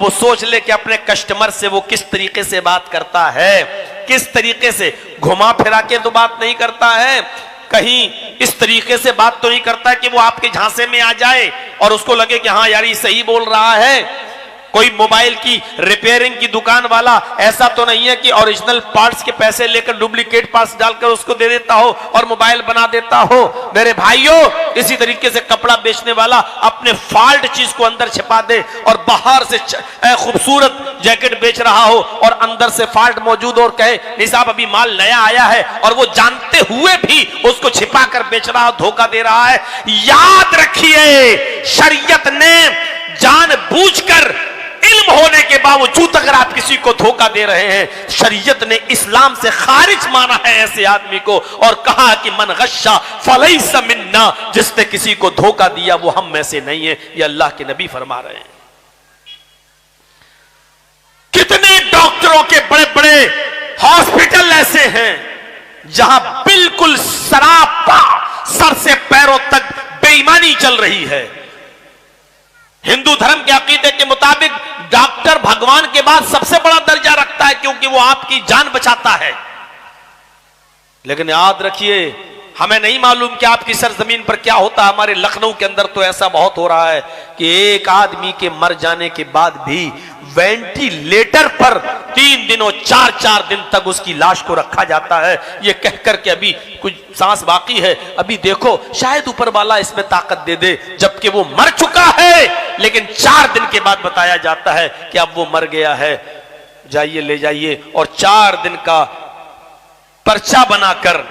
अब वो सोच ले कि अपने कस्टमर से वो किस तरीके से बात करता है, किस तरीके से घुमा फिरा के तो बात नहीं करता है, कहीं इस तरीके से बात तो नहीं करता है कि वो आपके झांसे में आ जाए और उसको लगे कि हाँ यार ये सही बोल रहा है। कोई मोबाइल की रिपेयरिंग की दुकान वाला ऐसा तो नहीं है कि ओरिजिनल पार्ट्स के पैसे लेकर डुप्लीकेट पार्ट्स डालकर उसको दे देता हो और मोबाइल बना देता हो। मेरे भाइयों, इसी तरीके से कपड़ा बेचने वाला अपने फॉल्ट चीज को अंदर छिपा दे और बाहर से खूबसूरत जैकेट बेच रहा हो और अंदर से फॉल्ट मौजूद और कहे नहीं साहब अभी माल नया आया है, और वो जानते हुए भी उसको छिपा कर बेच रहा, धोखा दे रहा है। याद रखिए, शरीयत ने जानबूझकर इल्म होने के बावजूद अगर आप किसी को धोखा दे रहे हैं, शरीयत ने इस्लाम से खारिज माना है ऐसे आदमी को और कहा कि मन गश्शा फलैसा मिन्ना, जिसने किसी को धोखा दिया वो हम में से नहीं है। ये अल्लाह के नबी फरमा रहे हैं। कितने डॉक्टरों के बड़े बड़े हॉस्पिटल ऐसे हैं जहां बिल्कुल सरापा सर से पैरों तक बेईमानी चल रही है। हिंदू धर्म के अकीदे के मुताबिक डॉक्टर भगवान के बाद सबसे बड़ा दर्जा रखता है क्योंकि वो आपकी जान बचाता है। लेकिन याद रखिए, हमें नहीं मालूम कि आपकी सरजमीन पर क्या होता है। हमारे लखनऊ के अंदर तो ऐसा बहुत हो रहा है कि एक आदमी के मर जाने के बाद भी वेंटिलेटर पर 3 दिनों 4-4 दिन तक उसकी लाश को रखा जाता है, ये कहकर के अभी कुछ सांस बाकी है, अभी देखो शायद ऊपर वाला इसमें ताकत दे दे, जबकि वो मर चुका है। लेकिन 4 दिन के बाद बताया जाता है कि अब वो मर गया है, जाइए ले जाइए, और 4 दिन का पर्चा बनाकर,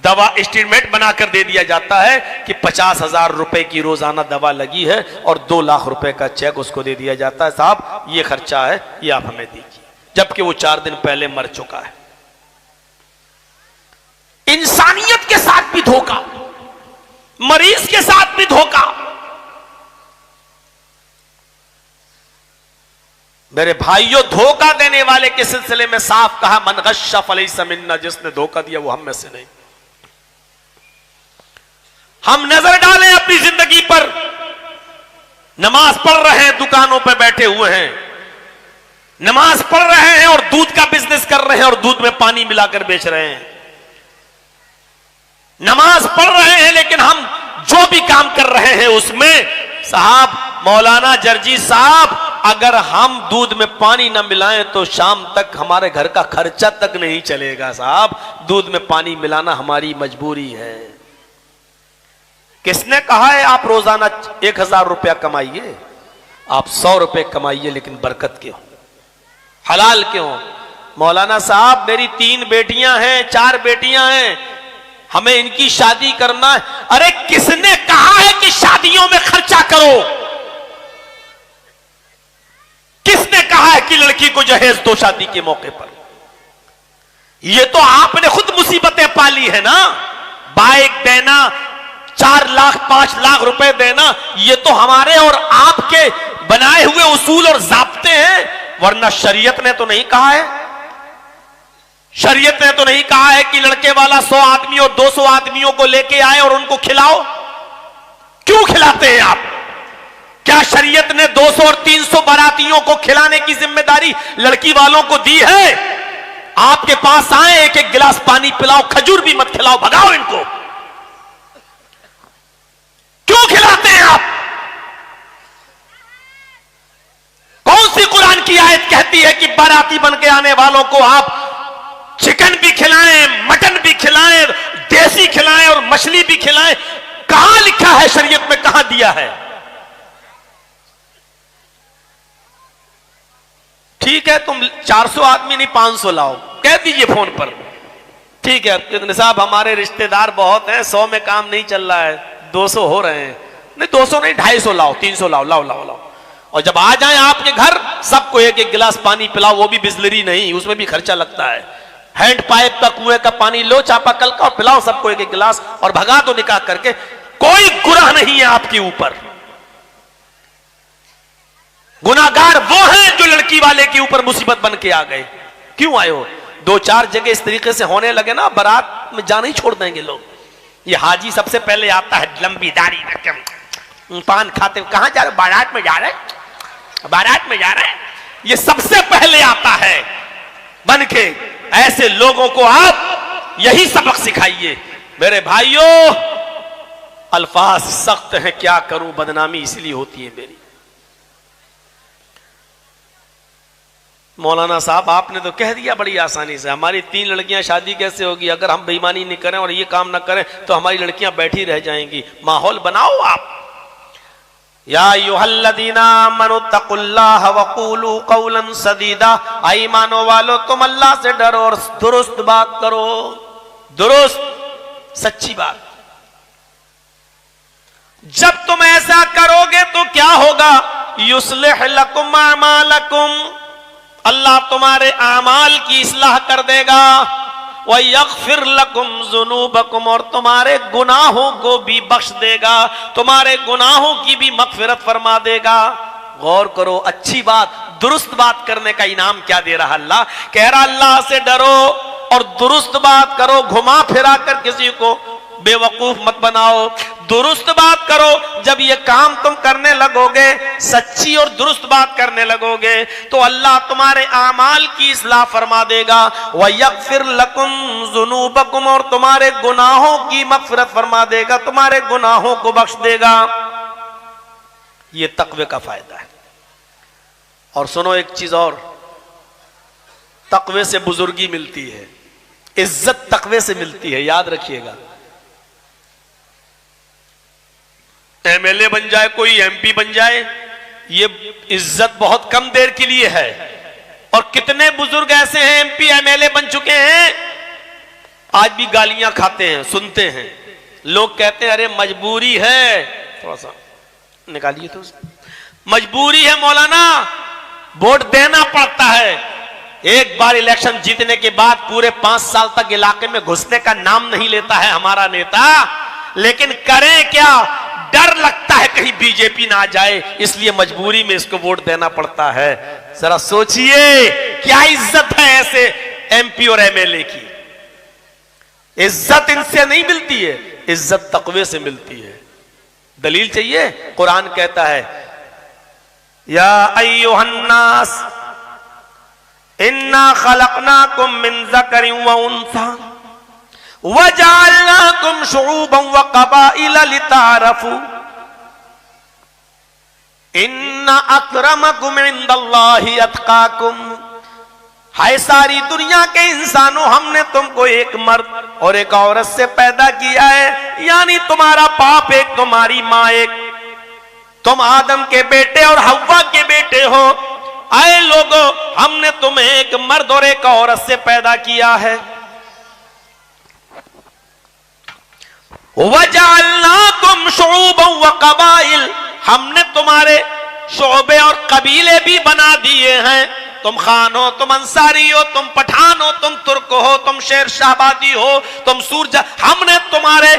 दवा एस्टीमेट बनाकर दे दिया जाता है कि 50,000 रुपए की रोजाना दवा लगी है और 2 लाख रुपए का चेक उसको दे दिया जाता है, साहब ये खर्चा है, ये आप हमें दीजिए, जबकि वो 4 दिन पहले मर चुका है। इंसानियत के साथ भी धोखा, मरीज के साथ भी धोखा। मेरे भाइयों, धोखा देने वाले के सिलसिले में साफ कहा मन गश्शा फलैसा मिन्ना, जिसने धोखा दिया वो हम में से नहीं। हम नजर डालें अपनी जिंदगी पर, नमाज पढ़ रहे हैं, दुकानों पर बैठे हुए हैं, नमाज पढ़ रहे हैं और दूध का बिजनेस कर रहे हैं और दूध में पानी मिलाकर बेच रहे हैं। नमाज पढ़ रहे हैं लेकिन हम जो भी काम कर रहे हैं उसमें, साहब मौलाना जर्जी साहब, अगर हम दूध में पानी न मिलाएं तो शाम तक हमारे घर का खर्चा तक नहीं चलेगा साहब, दूध में पानी मिलाना हमारी मजबूरी है। किसने कहा है आप रोजाना 1000 रुपया कमाइए? आप 100 रुपए कमाइए, लेकिन बरकत के हो, हलाल के हो। मौलाना साहब मेरी 3 बेटियां हैं, 4 बेटियां हैं, हमें इनकी शादी करना है। अरे किसने कहा है कि शादियों में खर्चा करो? किसने कहा है कि लड़की को जहेज दो शादी के मौके पर? ये तो आपने खुद मुसीबतें पाली है ना। बाइक देना, 4 लाख 5 लाख रुपए देना, ये तो हमारे और आपके बनाए हुए उसूल और ज़ाब्ते हैं, वरना शरीयत ने तो नहीं कहा है। शरीयत ने तो नहीं कहा है कि लड़के वाला 100 आदमी और 200 आदमियों को लेके आए और उनको खिलाओ। क्यों खिलाते हैं आप? क्या शरीयत ने 200 और 300 बारातियों को खिलाने की जिम्मेदारी लड़की वालों को दी है? आपके पास आए, एक एक गिलास पानी पिलाओ, खजूर भी मत खिलाओ, भगाओ इनको। क्यों खिलाते हैं आप? कौन सी कुरान की आयत कहती है कि बाराती बन के आने वालों को आप चिकन भी खिलाएं, मटन भी खिलाएं, देसी खिलाएं और मछली भी खिलाएं? कहां लिखा है शरीयत में, कहां दिया है? ठीक है, तुम 400 आदमी नहीं 500 लाओ, कह दीजिए फोन पर। ठीक है कितने साहब, हमारे रिश्तेदार बहुत हैं, 100 में काम नहीं चल रहा है, 200 हो रहे हैं। नहीं 200 नहीं, 250 लाओ, 300 लाओ, लाओ लाओ लाओ। और जब आ जाए आपके घर, सबको एक एक गिलास पानी पिलाओ, वो भी बिस्लरी नहीं, उसमें भी खर्चा लगता है। हैंड पाइप का, कुएं का पानी लो, चापाकल का, और पिलाओ सबको एक एक गिलास और भगा दो निकाह करके। कोई गुनाह नहीं है आपके ऊपर। गुनाहगार वो हैं जो लड़की वाले के ऊपर मुसीबत बन के आ गए। क्यों आए हो? 2-4 जगह इस तरीके से होने लगे ना, बारात में जाना ही छोड़ देंगे लोग। ये हाजी सबसे पहले आता है, लंबी दाढ़ी रखम, पान खाते, कहां जा रहे? बारात में जा रहे। बारात में जा रहे हैं, ये सबसे पहले आता है बन के। ऐसे लोगों को आप यही सबक सिखाइए। मेरे भाइयों, अल्फाज सख्त हैं, क्या करूं, बदनामी इसलिए होती है मेरी। मौलाना साहब आपने तो कह दिया बड़ी आसानी से, हमारी 3 लड़कियां शादी कैसे होगी अगर हम बेईमानी नहीं करें और ये काम ना करें तो हमारी लड़कियां बैठी रह जाएंगी। माहौल बनाओ आप। या अय्युहल्लज़ीना आमनुत्तकुल्लाह वक़ूलू क़ौलन सदीदा, ईमानो वालो तुम अल्लाह से डरो और दुरुस्त बात करो, दुरुस्त सच्ची बात। जब तुम ऐसा करोगे तो क्या होगा? युस्लिह लकुम अमालकुम, अल्लाह तुम्हारे आमाल की इस्लाह कर देगा। व यग़फिर लकुम ज़ुनूबकुम, और तुम्हारे गुनाहों को भी बख्श देगा, तुम्हारे गुनाहों की भी मग़फ़िरत फरमा देगा। गौर करो, अच्छी बात, दुरुस्त बात करने का इनाम क्या दे रहा अल्लाह? कह रहा अल्लाह से डरो और दुरुस्त बात करो, घुमा फिरा कर किसी को बेवकूफ मत बनाओ, दुरुस्त बात करो। जब ये काम तुम करने लगोगे, सच्ची और दुरुस्त बात करने लगोगे, तो अल्लाह तुम्हारे आमाल की इस्लाह फरमा देगा। व यग़फिर लकुम ज़ुनूबकुम, और तुम्हारे गुनाहों की मग़फ़िरत फरमा देगा, तुम्हारे गुनाहों को बख्श देगा। ये तक़वे का फायदा है। और सुनो एक चीज और, तक़वे से बुजुर्गी मिलती है, इज्जत तक़वे से मिलती है, याद रखिएगा। एमएलए बन जाए कोई, एमपी बन जाए, ये इज्जत बहुत कम देर के लिए है। और कितने बुजुर्ग ऐसे हैं एमपी एमएलए बन चुके हैं, आज भी गालियां खाते हैं, सुनते हैं। लोग कहते हैं अरे मजबूरी है, थोड़ा सा निकालिए तो, मजबूरी है मौलाना, वोट देना पड़ता है। एक बार इलेक्शन जीतने के बाद पूरे 5 साल तक इलाके में घुसने का नाम नहीं लेता है हमारा नेता। लेकिन करें क्या, डर लगता है कहीं बीजेपी ना आ जाए, इसलिए मजबूरी में इसको वोट देना पड़ता है। जरा सोचिए क्या इज्जत है ऐसे एमपी और एमएलए की। इज्जत इनसे नहीं मिलती है, इज्जत तक़वे से मिलती है। दलील चाहिए? कुरान कहता है या अय्युहन्नास इन्ना खलक़नाकुम मिन ज़करिन व उन्सा वजअलनाकुम शुऊबन व क़बाइला लितारफू इन्ना अक्रमकुम इंदल्लाहि अत्क़ाकुम। हाय सारी दुनिया के इंसानों, हमने तुमको एक मर्द और एक औरत से पैदा किया है, यानी तुम्हारा बाप एक, तुम्हारी माँ एक, तुम आदम के बेटे और हव्वा के बेटे हो। आए लोगों, हमने तुम्हें एक मर्द और एक औरत से पैदा किया है। वजअलनाकुम शुऊबन व क़बाइल, हमने तुम्हारे शोबे और कबीले भी बना दिए हैं। तुम खान हो, तुम अंसारी हो, तुम पठान हो, तुम तुर्क हो, तुम शेर शाहबादी हो, तुम सूरजा, हमने तुम्हारे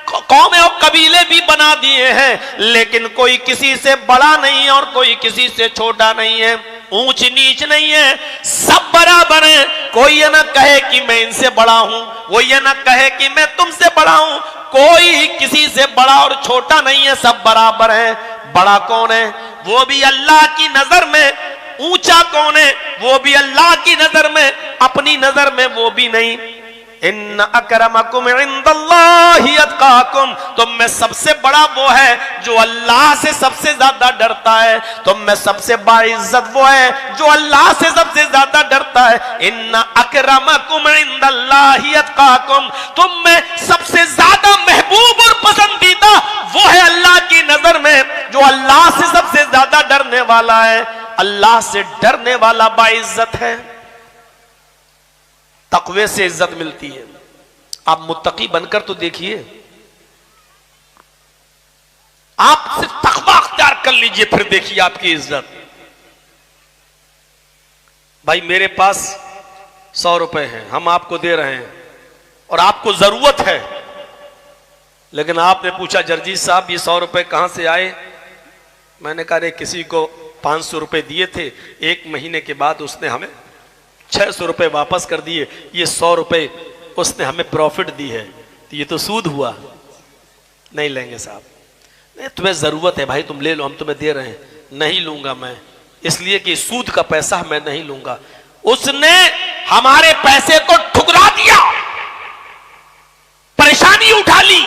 कौमें और कबीले भी बना दिए हैं। लेकिन कोई किसी से बड़ा नहीं है और कोई किसी से छोटा नहीं है, ऊंच नीच नहीं है, सब बराबर है। कोई ये ना कहे कि मैं इनसे बड़ा हूं, वो ये ना कहे कि मैं तुमसे बड़ा हूं। कोई किसी से बड़ा और छोटा नहीं है, सब बराबर है। बड़ा कौन है? वो भी अल्लाह की नजर में। ऊंचा कौन है? वो भी अल्लाह की नजर में, अपनी नजर में वो भी नहीं। इन्न अकरमकुम इंदल्लाहि अत्काकुम, तुम में सबसे बड़ा वो है जो अल्लाह से सबसे ज्यादा डरता है। तुम में सबसे बाइज्जत वो है जो अल्लाह से सबसे ज्यादा डरता है। इन्न अकरमकुम इंदल्लाहि अत्काकुम, तुम में सबसे ज्यादा महबूब और पसंदीदा वो है अल्लाह की नजर में जो अल्लाह से सबसे ज्यादा डरने वाला है। अल्लाह से डरने वाला बाइज्जत है। तक़वे से इज्जत मिलती है। आप मुत्तकी बनकर तो देखिए, आप सिर्फ तक़वा अख्तियार कर लीजिए, फिर देखिए आपकी इज्जत। भाई मेरे पास 100 रुपए हैं, हम आपको दे रहे हैं और आपको जरूरत है, लेकिन आपने पूछा जर्जी साहब ये 100 रुपए कहां से आए? मैंने कहा रे किसी को 500 रुपए दिए थे, 1 महीने के बाद उसने हमें 600 रुपए वापस कर दिए, ये 100 रुपए उसने हमें प्रॉफिट दी है, तो ये तो सूद हुआ। नहीं लेंगे साहब, नहीं तुम्हें जरूरत है भाई, तुम ले लो, हम तुम्हें दे रहे हैं। नहीं लूंगा मैं, इसलिए कि सूद का पैसा मैं नहीं लूंगा। उसने हमारे पैसे को ठुकरा दिया, परेशानी उठा ली।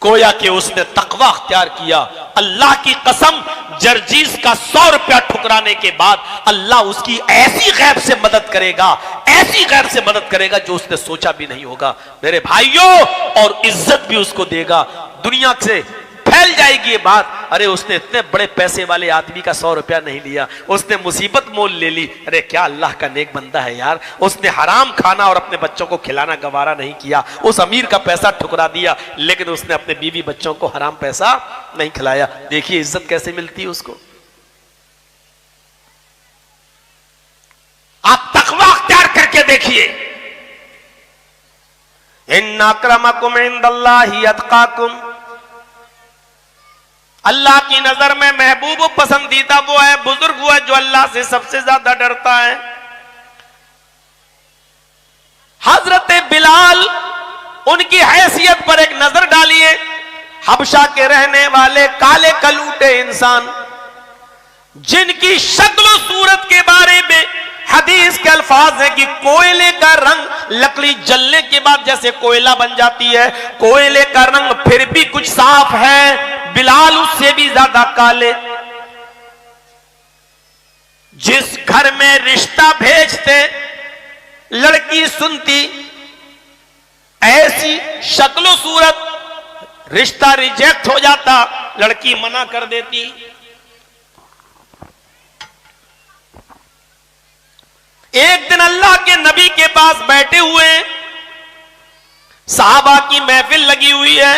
गोया कि उसने तकवा अख्तियार किया। अल्लाह की कसम, जर्जीस का 100 रुपया ठुकराने के बाद अल्लाह उसकी ऐसी गैब से मदद करेगा, ऐसी गैब से मदद करेगा जो उसने सोचा भी नहीं होगा मेरे भाइयों। और इज्जत भी उसको देगा, दुनिया से फैल जाएगी ये बात, अरे उसने इतने बड़े पैसे वाले आदमी का 100 रुपया नहीं लिया, उसने मुसीबत मोल ले ली। अरे क्या अल्लाह का नेक बंदा है यार, उसने हराम खाना और अपने बच्चों को खिलाना गवारा नहीं किया। उस अमीर का पैसा ठुकरा दिया, लेकिन उसने अपने बीवी बच्चों को हराम पैसा नहीं खिलाया। देखिए इज्जत कैसे मिलती है उसको। आप तकवा अख्तियार करके देखिए। इन्ना अक्रमकुम इंदल्लाहि अत्काकुम, अल्लाह की नजर में महबूब पसंदीदा वो है, बुजुर्ग वो है जो अल्लाह से सबसे ज्यादा डरता है। हजरत बिलाल, उनकी हैसियत पर एक नजर डालिए। हबशा के रहने वाले काले कलूटे इंसान, जिनकी शक्ल सूरत के बारे में हदीस के अल्फाज है कि कोयले का रंग लकड़ी जलने के बाद जैसे कोयला बन जाती है, कोयले का रंग फिर भी कुछ साफ है, बिलाल उससे भी ज्यादा काले। जिस घर में रिश्ता भेजते लड़की सुनती, ऐसी शक्ल सूरत रिश्ता रिजेक्ट हो जाता, लड़की मना कर देती। एक दिन अल्लाह के नबी के पास बैठे हुए, साहबा की महफिल लगी हुई है,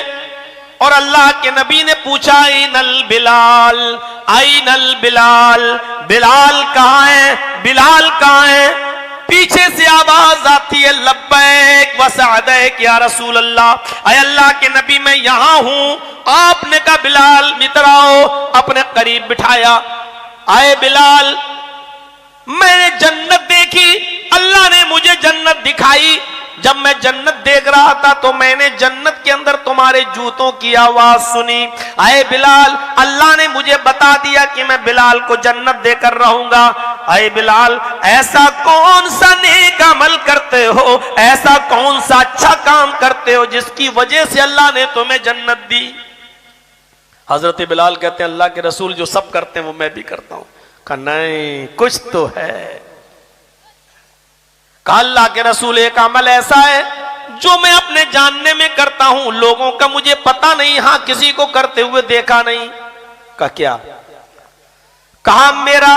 और अल्लाह के नबी ने पूछा आइनल बिलाल, आइनल बिलाल, बिलाल कहां है, बिलाल कहां है। पीछे से आवाज आती है लब्बैक व सअदैक या रसूल अल्लाह, अय अल्लाह के नबी मैं यहां हूं। आपने कहा बिलाल मित्र आओ, अपने करीब बिठाया। आए बिलाल, मैंने जन्नत देखी, अल्लाह ने मुझे जन्नत दिखाई। जब मैं जन्नत देख रहा था तो मैंने जन्नत के अंदर तुम्हारे जूतों की आवाज सुनी। आए बिलाल, अल्लाह ने मुझे बता दिया कि मैं बिलाल को जन्नत देकर रहूंगा। आए बिलाल, ऐसा कौन सा नेक अमल करते हो, ऐसा कौन सा अच्छा काम करते हो जिसकी वजह से अल्लाह ने तुम्हें जन्नत दी। हजरत बिलाल कहते हैं अल्लाह के रसूल जो सब करते हैं वो मैं भी करता हूं। कहा नहीं, कुछ तो है। कहा अल्लाह के रसूल एक अमल ऐसा है जो मैं अपने जानने में करता हूं, लोगों का मुझे पता नहीं, हां किसी को करते हुए देखा नहीं। कहा क्या? कहा मेरा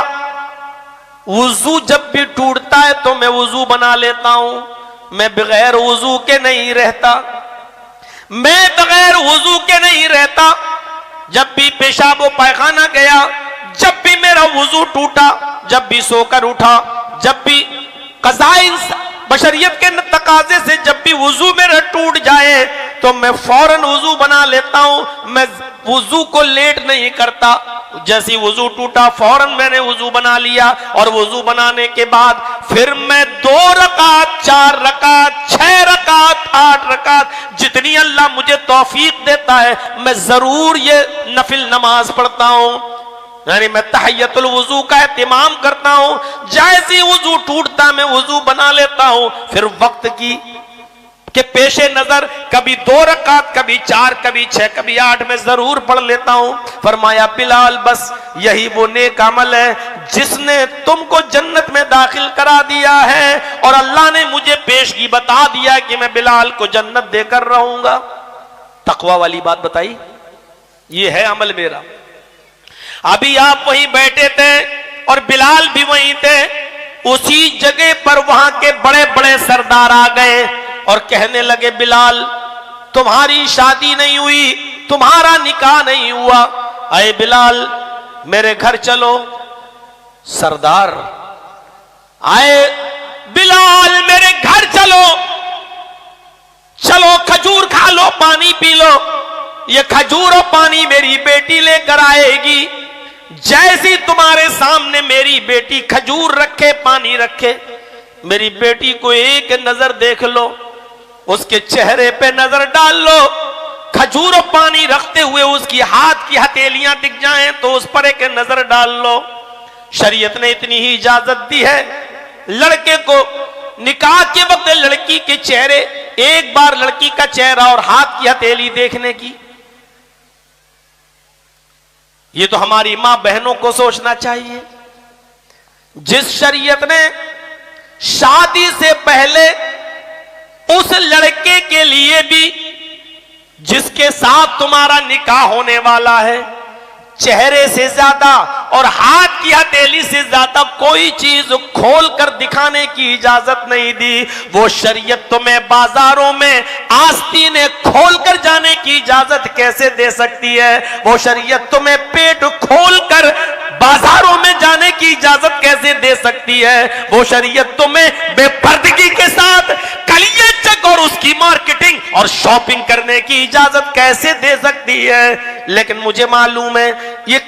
वुजू जब भी टूटता है तो मैं वुजू बना लेता हूं, मैं बगैर वुजू के नहीं रहता, मैं बगैर वुजू के नहीं रहता। जब भी पेशाब व पैखाना गया, जब भी मेरा वुजू टूटा, जब भी सोकर उठा, जब भी क़ज़ाए बशरियत के तकाजे से जब भी वुजू मेरा टूट जाए तो मैं फौरन वुजू बना लेता हूं, मैं वुजू को लेट नहीं करता। जैसी वुजू टूटा फौरन मैंने वुजू बना लिया, और वुजू बनाने के बाद फिर मैं 2 रकात, 4 रकात, 6 रकात, 8 रकात, जितनी अल्लाह मुझे तौफीक देता है मैं जरूर ये नफिल नमाज पढ़ता हूं। यानी मैं तहियतुल वुजू का एहतिमाम करता हूं। जैसे वुजू टूटता मैं वुजू बना लेता हूं, फिर वक्त की के पेशे नजर कभी 2 रकात, कभी 4, कभी 6, कभी 8 में जरूर पढ़ लेता हूं। फरमाया बिलाल बस यही वो नेक अमल है जिसने तुमको जन्नत में दाखिल करा दिया है, और अल्लाह ने मुझे पेशगी बता दिया कि मैं बिलाल को जन्नत देकर रहूंगा। तकवा वाली बात बताई, ये है अमल मेरा। अभी आप वहीं बैठे थे और बिलाल भी वहीं थे, उसी जगह पर वहां के बड़े बड़े सरदार आ गए और कहने लगे बिलाल तुम्हारी शादी नहीं हुई, तुम्हारा निकाह नहीं हुआ, अरे बिलाल मेरे घर चलो। सरदार आए, बिलाल मेरे घर चलो, चलो खजूर खा लो, पानी पी लो, ये खजूर और पानी मेरी बेटी लेकर आएगी। जैसी तुम्हारे सामने मेरी बेटी खजूर रखे, पानी रखे, मेरी बेटी को एक नजर देख लो, उसके चेहरे पे नजर डाल लो, खजूर और पानी रखते हुए उसकी हाथ की हथेलियां दिख जाएं तो उस पर एक नजर डाल लो। शरीयत ने इतनी ही इजाजत दी है, लड़के को निकाह के वक्त लड़की के चेहरे, एक बार लड़की का चेहरा और हाथ की हथेली देखने की, ये तो हमारी मां बहनों को सोचना चाहिए। जिस शरीयत ने शादी से पहले उस लड़के के लिए भी जिसके साथ तुम्हारा निकाह होने वाला है, चेहरे से ज्यादा और हाथ की हथेली से ज्यादा कोई चीज खोल कर दिखाने की इजाजत नहीं दी। वो शरीयत तुम्हें बाजारों में आस्तीनें खोल कर जाने की इजाजत कैसे दे सकती है? वो शरीयत तुम्हें पेट खोल कर बाजारों में जाने की इजाजत कैसे दे सकती है? वो शरीयत तुम्हें बेपर्दगी के साथ कलियचक और उसकी मार्केटिंग और शॉपिंग करने की इजाजत कैसे दे सकती है? लेकिन मुझे मालूम है ये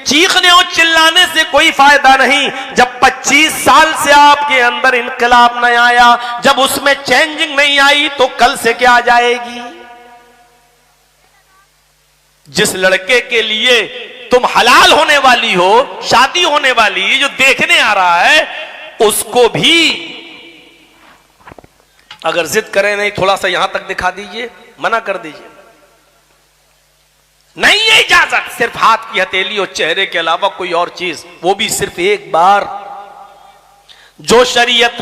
चीखने और चिल्लाने से कोई फायदा नहीं। जब 25 साल से आपके अंदर इनकलाब नहीं आया, जब उसमें चेंजिंग नहीं आई, तो कल से क्या आ जाएगी? जिस लड़के के लिए तुम हलाल होने वाली हो, शादी होने वाली, जो देखने आ रहा है, उसको भी अगर जिद करें नहीं थोड़ा सा यहां तक दिखा दीजिए, मना कर दीजिए, नहीं है इजाजत, सिर्फ हाथ की हथेली और चेहरे के अलावा कोई और चीज, वो भी सिर्फ एक बार। जो शरीयत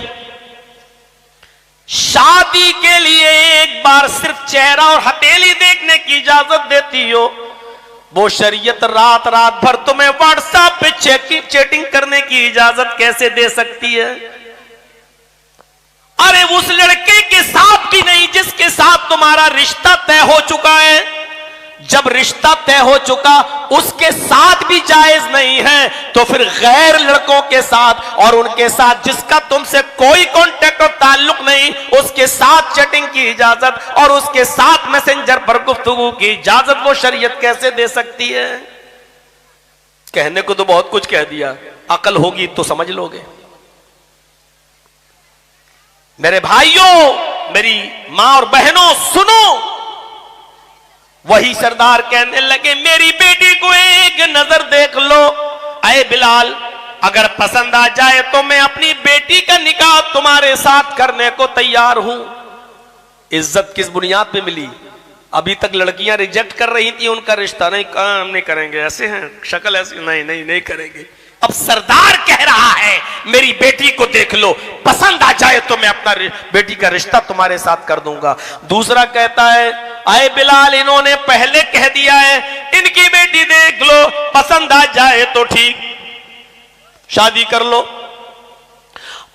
शादी के लिए एक बार सिर्फ चेहरा और हथेली देखने की इजाजत देती हो, वो शरीयत रात रात भर तुम्हें व्हाट्सएप पे चैटिंग करने की इजाजत कैसे दे सकती है? अरे उस लड़के के साथ भी नहीं जिसके साथ तुम्हारा रिश्ता तय हो चुका है। जब रिश्ता तय हो चुका उसके साथ भी जायज नहीं है, तो फिर गैर लड़कों के साथ और उनके साथ जिसका तुमसे कोई कांटेक्ट और ताल्लुक नहीं, उसके साथ चैटिंग की इजाजत और उसके साथ मैसेंजर पर गुफ्तगू की इजाजत वो शरीयत कैसे दे सकती है? कहने को तो बहुत कुछ कह दिया, अकल होगी तो समझ लोगे। मेरे भाइयों, मेरी मां और बहनों, सुनो। वही सरदार कहने लगे, मेरी बेटी को एक नजर देख लो। अरे बिलाल, अगर पसंद आ जाए तो मैं अपनी बेटी का निकाह तुम्हारे साथ करने को तैयार हूं। इज्जत किस बुनियाद पे मिली? अभी तक लड़कियां रिजेक्ट कर रही थी उनका रिश्ता, नहीं काम नहीं करेंगे, ऐसे हैं, शक्ल ऐसी, नहीं करेंगे। अब सरदार कह रहा है, मेरी बेटी को देख लो, पसंद आ जाए तो मैं अपना बेटी का रिश्ता तुम्हारे साथ कर दूंगा। दूसरा कहता है, आए बिलाल, इन्होंने पहले कह दिया है, इनकी बेटी देख लो, पसंद आ जाए तो ठीक, शादी कर लो,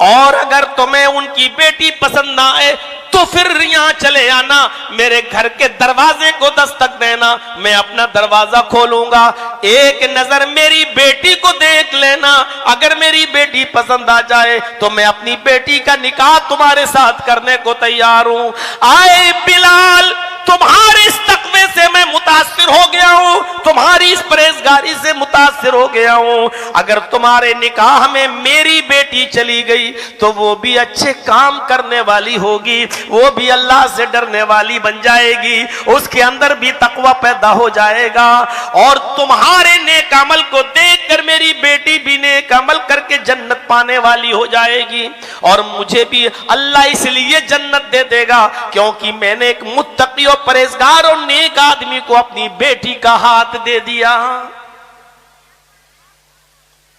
और अगर तुम्हें उनकी बेटी पसंद ना आए तो फिर यहां चले आना, मेरे घर के दरवाजे को दस्तक देना, मैं अपना दरवाजा खोलूंगा, एक नजर मेरी बेटी को देख लेना, अगर मेरी बेटी पसंद आ जाए तो मैं अपनी बेटी का निकाह तुम्हारे साथ करने को तैयार हूं। आए बिलाल, तुम्हारे इस तकवे से मैं मुतासिर हो गया हूं, तुम्हारी इस परहेजगारी से मुतासिर हो गया हूं। अगर तुम्हारे निकाह में मेरी बेटी चली गई तो वो भी अच्छे काम करने वाली होगी, वो भी अल्लाह से डरने वाली बन जाएगी, उसके अंदर भी तकवा पैदा हो जाएगा, और तुम्हारे नेक अमल को देखकर मेरी बेटी भी नेक अमल करके जन्नत पाने वाली हो जाएगी, और मुझे भी अल्लाह इसलिए जन्नत दे देगा क्योंकि मैंने एक मुत्तकी और परहेजगार और नेक आदमी को अपनी बेटी का हाथ दे दिया।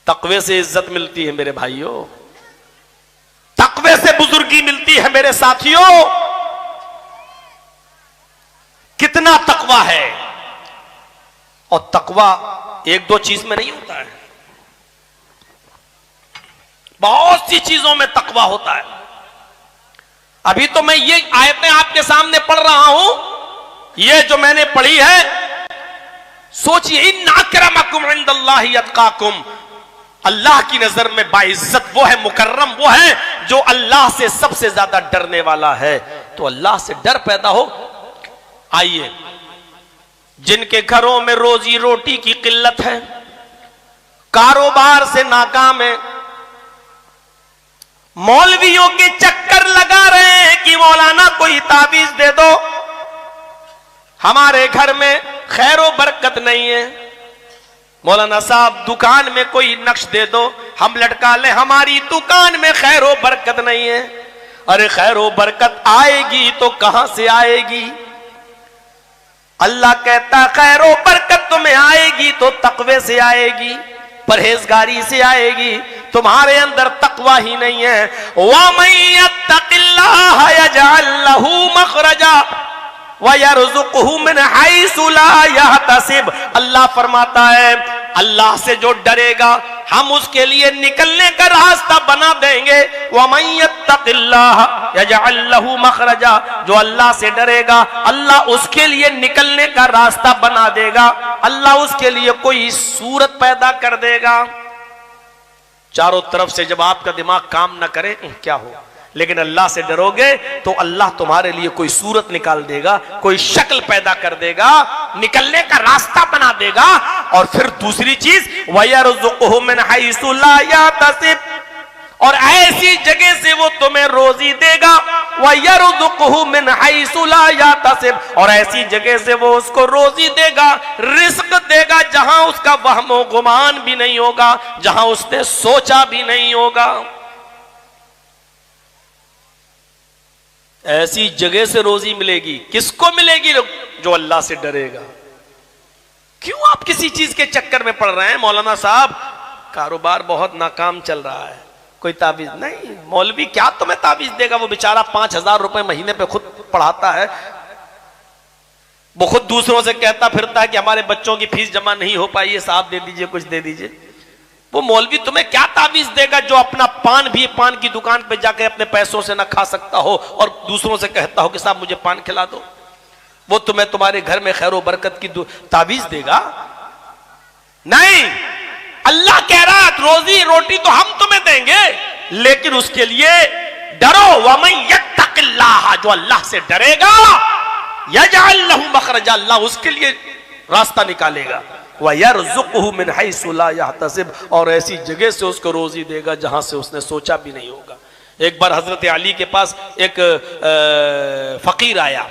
तकवे से इज्जत मिलती है मेरे भाइयों, तकवे से बुजुर्गी मिलती है मेरे साथियों। कितना तकवा है, और तकवा एक दो चीज में नहीं होता है, बहुत सी चीजों में तकवा होता है। अभी तो मैं ये आयतें आपके सामने पढ़ रहा हूं, ये जो मैंने पढ़ी है, सोचिए, इन्ना अक्रमकुम इंदल्लाहि अत्काकुम, अल्लाह की नजर में बाइज्जत वो है, मुकर्रम वो है जो अल्लाह से सबसे ज्यादा डरने वाला है। तो अल्लाह से डर पैदा हो। आइए, जिनके घरों में रोजी रोटी की किल्लत है, कारोबार से नाकाम है, मौलवियों के चक्कर लगा रहे हैं कि मौलाना कोई ताबीज दे दो, हमारे घर में खैरो बरकत नहीं है, मौलाना साहब दुकान में कोई नक्श दे दो, हम लटका ले, हमारी दुकान में खैर व बरकत नहीं है। अरे खैर व बरकत आएगी तो कहां से आएगी? अल्लाह कहता खैर व बरकत तुम्हें आएगी तो तकवे से आएगी, परहेजगारी से आएगी। तुम्हारे अंदर तकवा ही नहीं है। वमन यत्तकिल्लाह यजअल लहू मखरजा व यरजुकहू मिन हैसु ला यहतसिब। अल्लाह फरमाता है अल्लाह से जो डरेगा हम उसके लिए निकलने का रास्ता बना देंगे। वमन यत्तकिल्लाह यजअल लहू मखरजा, जो अल्लाह से डरेगा अल्लाह उसके लिए निकलने का रास्ता बना देगा। अल्लाह उसके लिए कोई सूरत पैदा कर देगा। चारों तरफ से जब आपका दिमाग काम ना करे क्या हो, लेकिन अल्लाह से डरोगे तो अल्लाह तुम्हारे लिए कोई सूरत निकाल देगा, कोई शक्ल पैदा कर देगा, निकलने का रास्ता बना देगा। और फिर दूसरी चीज वयरजुकहू मिन हैसु ला यहतसिब, और ऐसी जगह से वो तुम्हें रोजी देगा। वयरजुकहू मिन हैसु ला यहतसिब, और ऐसी जगह से वो उसको रोजी देगा, रिस्क देगा जहां उसका वहमो गुमान भी नहीं होगा, जहां उसने सोचा भी नहीं होगा। ऐसी जगह से रोजी मिलेगी। किसको मिलेगी? जो अल्लाह से डरेगा। क्यों आप किसी चीज के चक्कर में पड़ रहे हैं? मौलाना साहब कारोबार बहुत नाकाम चल रहा है, कोई ताबीज नहीं। मौलवी क्या तुम्हें ताबीज देगा? वो बेचारा 5,000 रुपए महीने पे खुद पढ़ाता है, वो खुद दूसरों से कहता फिरता है कि हमारे बच्चों की फीस जमा नहीं हो पाई है, साहब दे दीजिए, कुछ दे दीजिए। वो मौलवी तुम्हें क्या ताबीज देगा जो अपना पान भी पान की दुकान पे जाकर अपने पैसों से ना खा सकता हो और दूसरों से कहता हो कि साहब मुझे पान खिला दो? वो तुम्हें तुम्हारे घर में खैर व बरकत की ताबीज देगा? नहीं। अल्लाह कह रहा रोजी रोटी तो हम तुम्हें देंगे, लेकिन उसके लिए डरो। वमन यत्तकिल्लाह, जो अल्लाह से डरेगा यजअल लहू मखरजा, अल्लाह उसके लिए रास्ता निकालेगा। वयरजुकहू मिन हैसु ला यहतसिब, और ऐसी जगह से उसको रोजी देगा जहां से उसने सोचा भी नहीं होगा। एक बार हजरत अली के पास एक फकीर आया,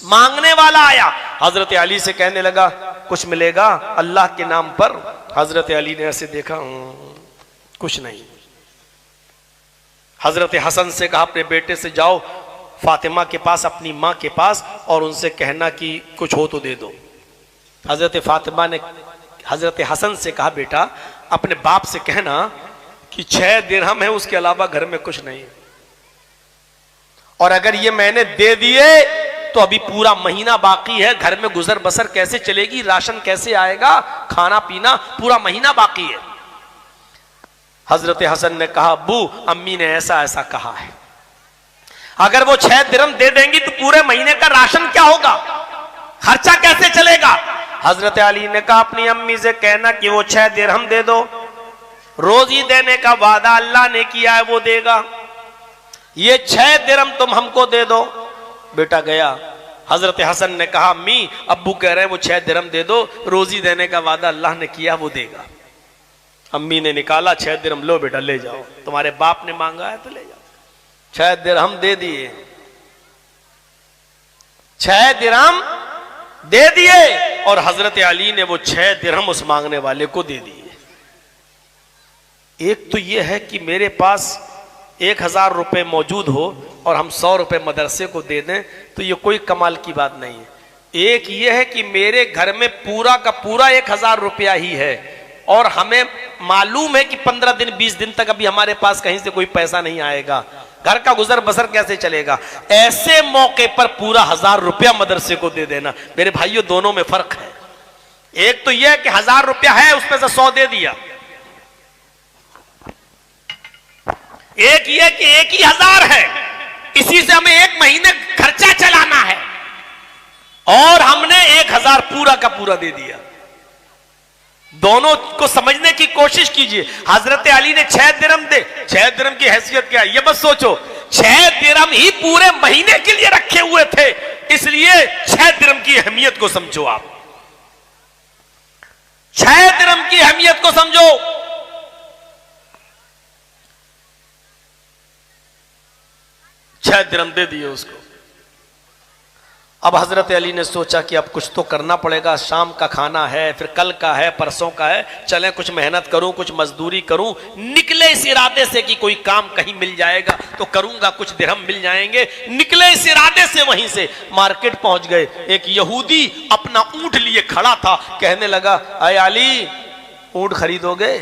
मांगने वाला आया। हजरत अली से कहने लगा कुछ मिलेगा अल्लाह के नाम पर? हजरत अली ने ऐसे देखा, कुछ नहीं। हजरत हसन से कहा अपने बेटे से जाओ फातिमा के पास, अपनी माँ के पास, और उनसे कहना कि कुछ हो तो दे दो। हजरत फातिमा ने हजरत हसन से कहा बेटा अपने बाप से कहना कि 6 दिरहम है, उसके अलावा घर में कुछ नहीं, और अगर ये मैंने दे दिए तो अभी पूरा महीना बाकी है, घर में गुजर बसर कैसे चलेगी, राशन कैसे आएगा, खाना पीना पूरा महीना बाकी है। हजरत हसन ने कहा अब्बू अम्मी ने ऐसा ऐसा कहा है, अगर वो 6 दिरहम दे देंगी तो पूरे महीने का राशन क्या होगा, खर्चा कैसे चलेगा? हजरत अली ने कहा अपनी अम्मी से कहना कि वो 6 दिरहम दे दो, रोजी देने का वादा अल्लाह ने किया है वो देगा, ये 6 दिरहम तुम हमको दे दो। बेटा गया, हजरत हसन ने कहा अम्मी अब्बू कह रहे हैं वो 6 दिरहम दे दो, रोजी देने का वादा अल्लाह ने किया वो देगा। अम्मी ने निकाला 6 दिरहम, लो बेटा ले जाओ, तुम्हारे बाप ने मांगा है तो ले जाओ। 6 दिरहम दे दिए, 6 दिरहम दे दिए, और हजरत अली ने वो 6 दिरहम उस मांगने वाले को दे दिए। एक तो यह है कि मेरे पास 1000 रुपए मौजूद हो और हम 100 रुपए मदरसे को दे दें तो ये कोई कमाल की बात नहीं है। एक यह है कि मेरे घर में पूरा का पूरा 1000 रुपया ही है और हमें मालूम है कि 15 दिन 20 दिन तक अभी हमारे पास कहीं से कोई पैसा नहीं आएगा, घर का गुजर बसर कैसे चलेगा। ऐसे मौके पर पूरा 1000 रुपया मदरसे को दे देना, मेरे भाइयों दोनों में फर्क है। एक तो यह है कि 1000 रुपया है उसमें से 100 दे दिया, एक ये कि 1 ही 1000 है, इसी से हमें 1 महीने खर्चा चलाना है और हमने 1000 पूरा का पूरा दे दिया। दोनों को समझने की कोशिश कीजिए। हजरत अली ने 6 दिरहम दे, 6 दिरहम की हैसियत क्या है ये बस सोचो, 6 दिरहम ही पूरे महीने के लिए रखे हुए थे, इसलिए 6 दिरहम की अहमियत को समझो। आप 6 दिरहम की अहमियत को समझो। छह दिरहम दे दिए उसको। अब हजरत अली ने सोचा कि अब कुछ तो करना पड़ेगा, शाम का खाना है, फिर कल का है, परसों का है, चलें कुछ मेहनत करूं, कुछ मजदूरी करूं। निकले इस इरादे से कि कोई काम कहीं मिल जाएगा तो करूंगा, कुछ दिरहम मिल जाएंगे। निकले इस इरादे से, वहीं से मार्केट पहुंच गए। एक यहूदी अपना ऊंट लिए खड़ा था, कहने लगा, अय अली ऊंट खरीदोगे?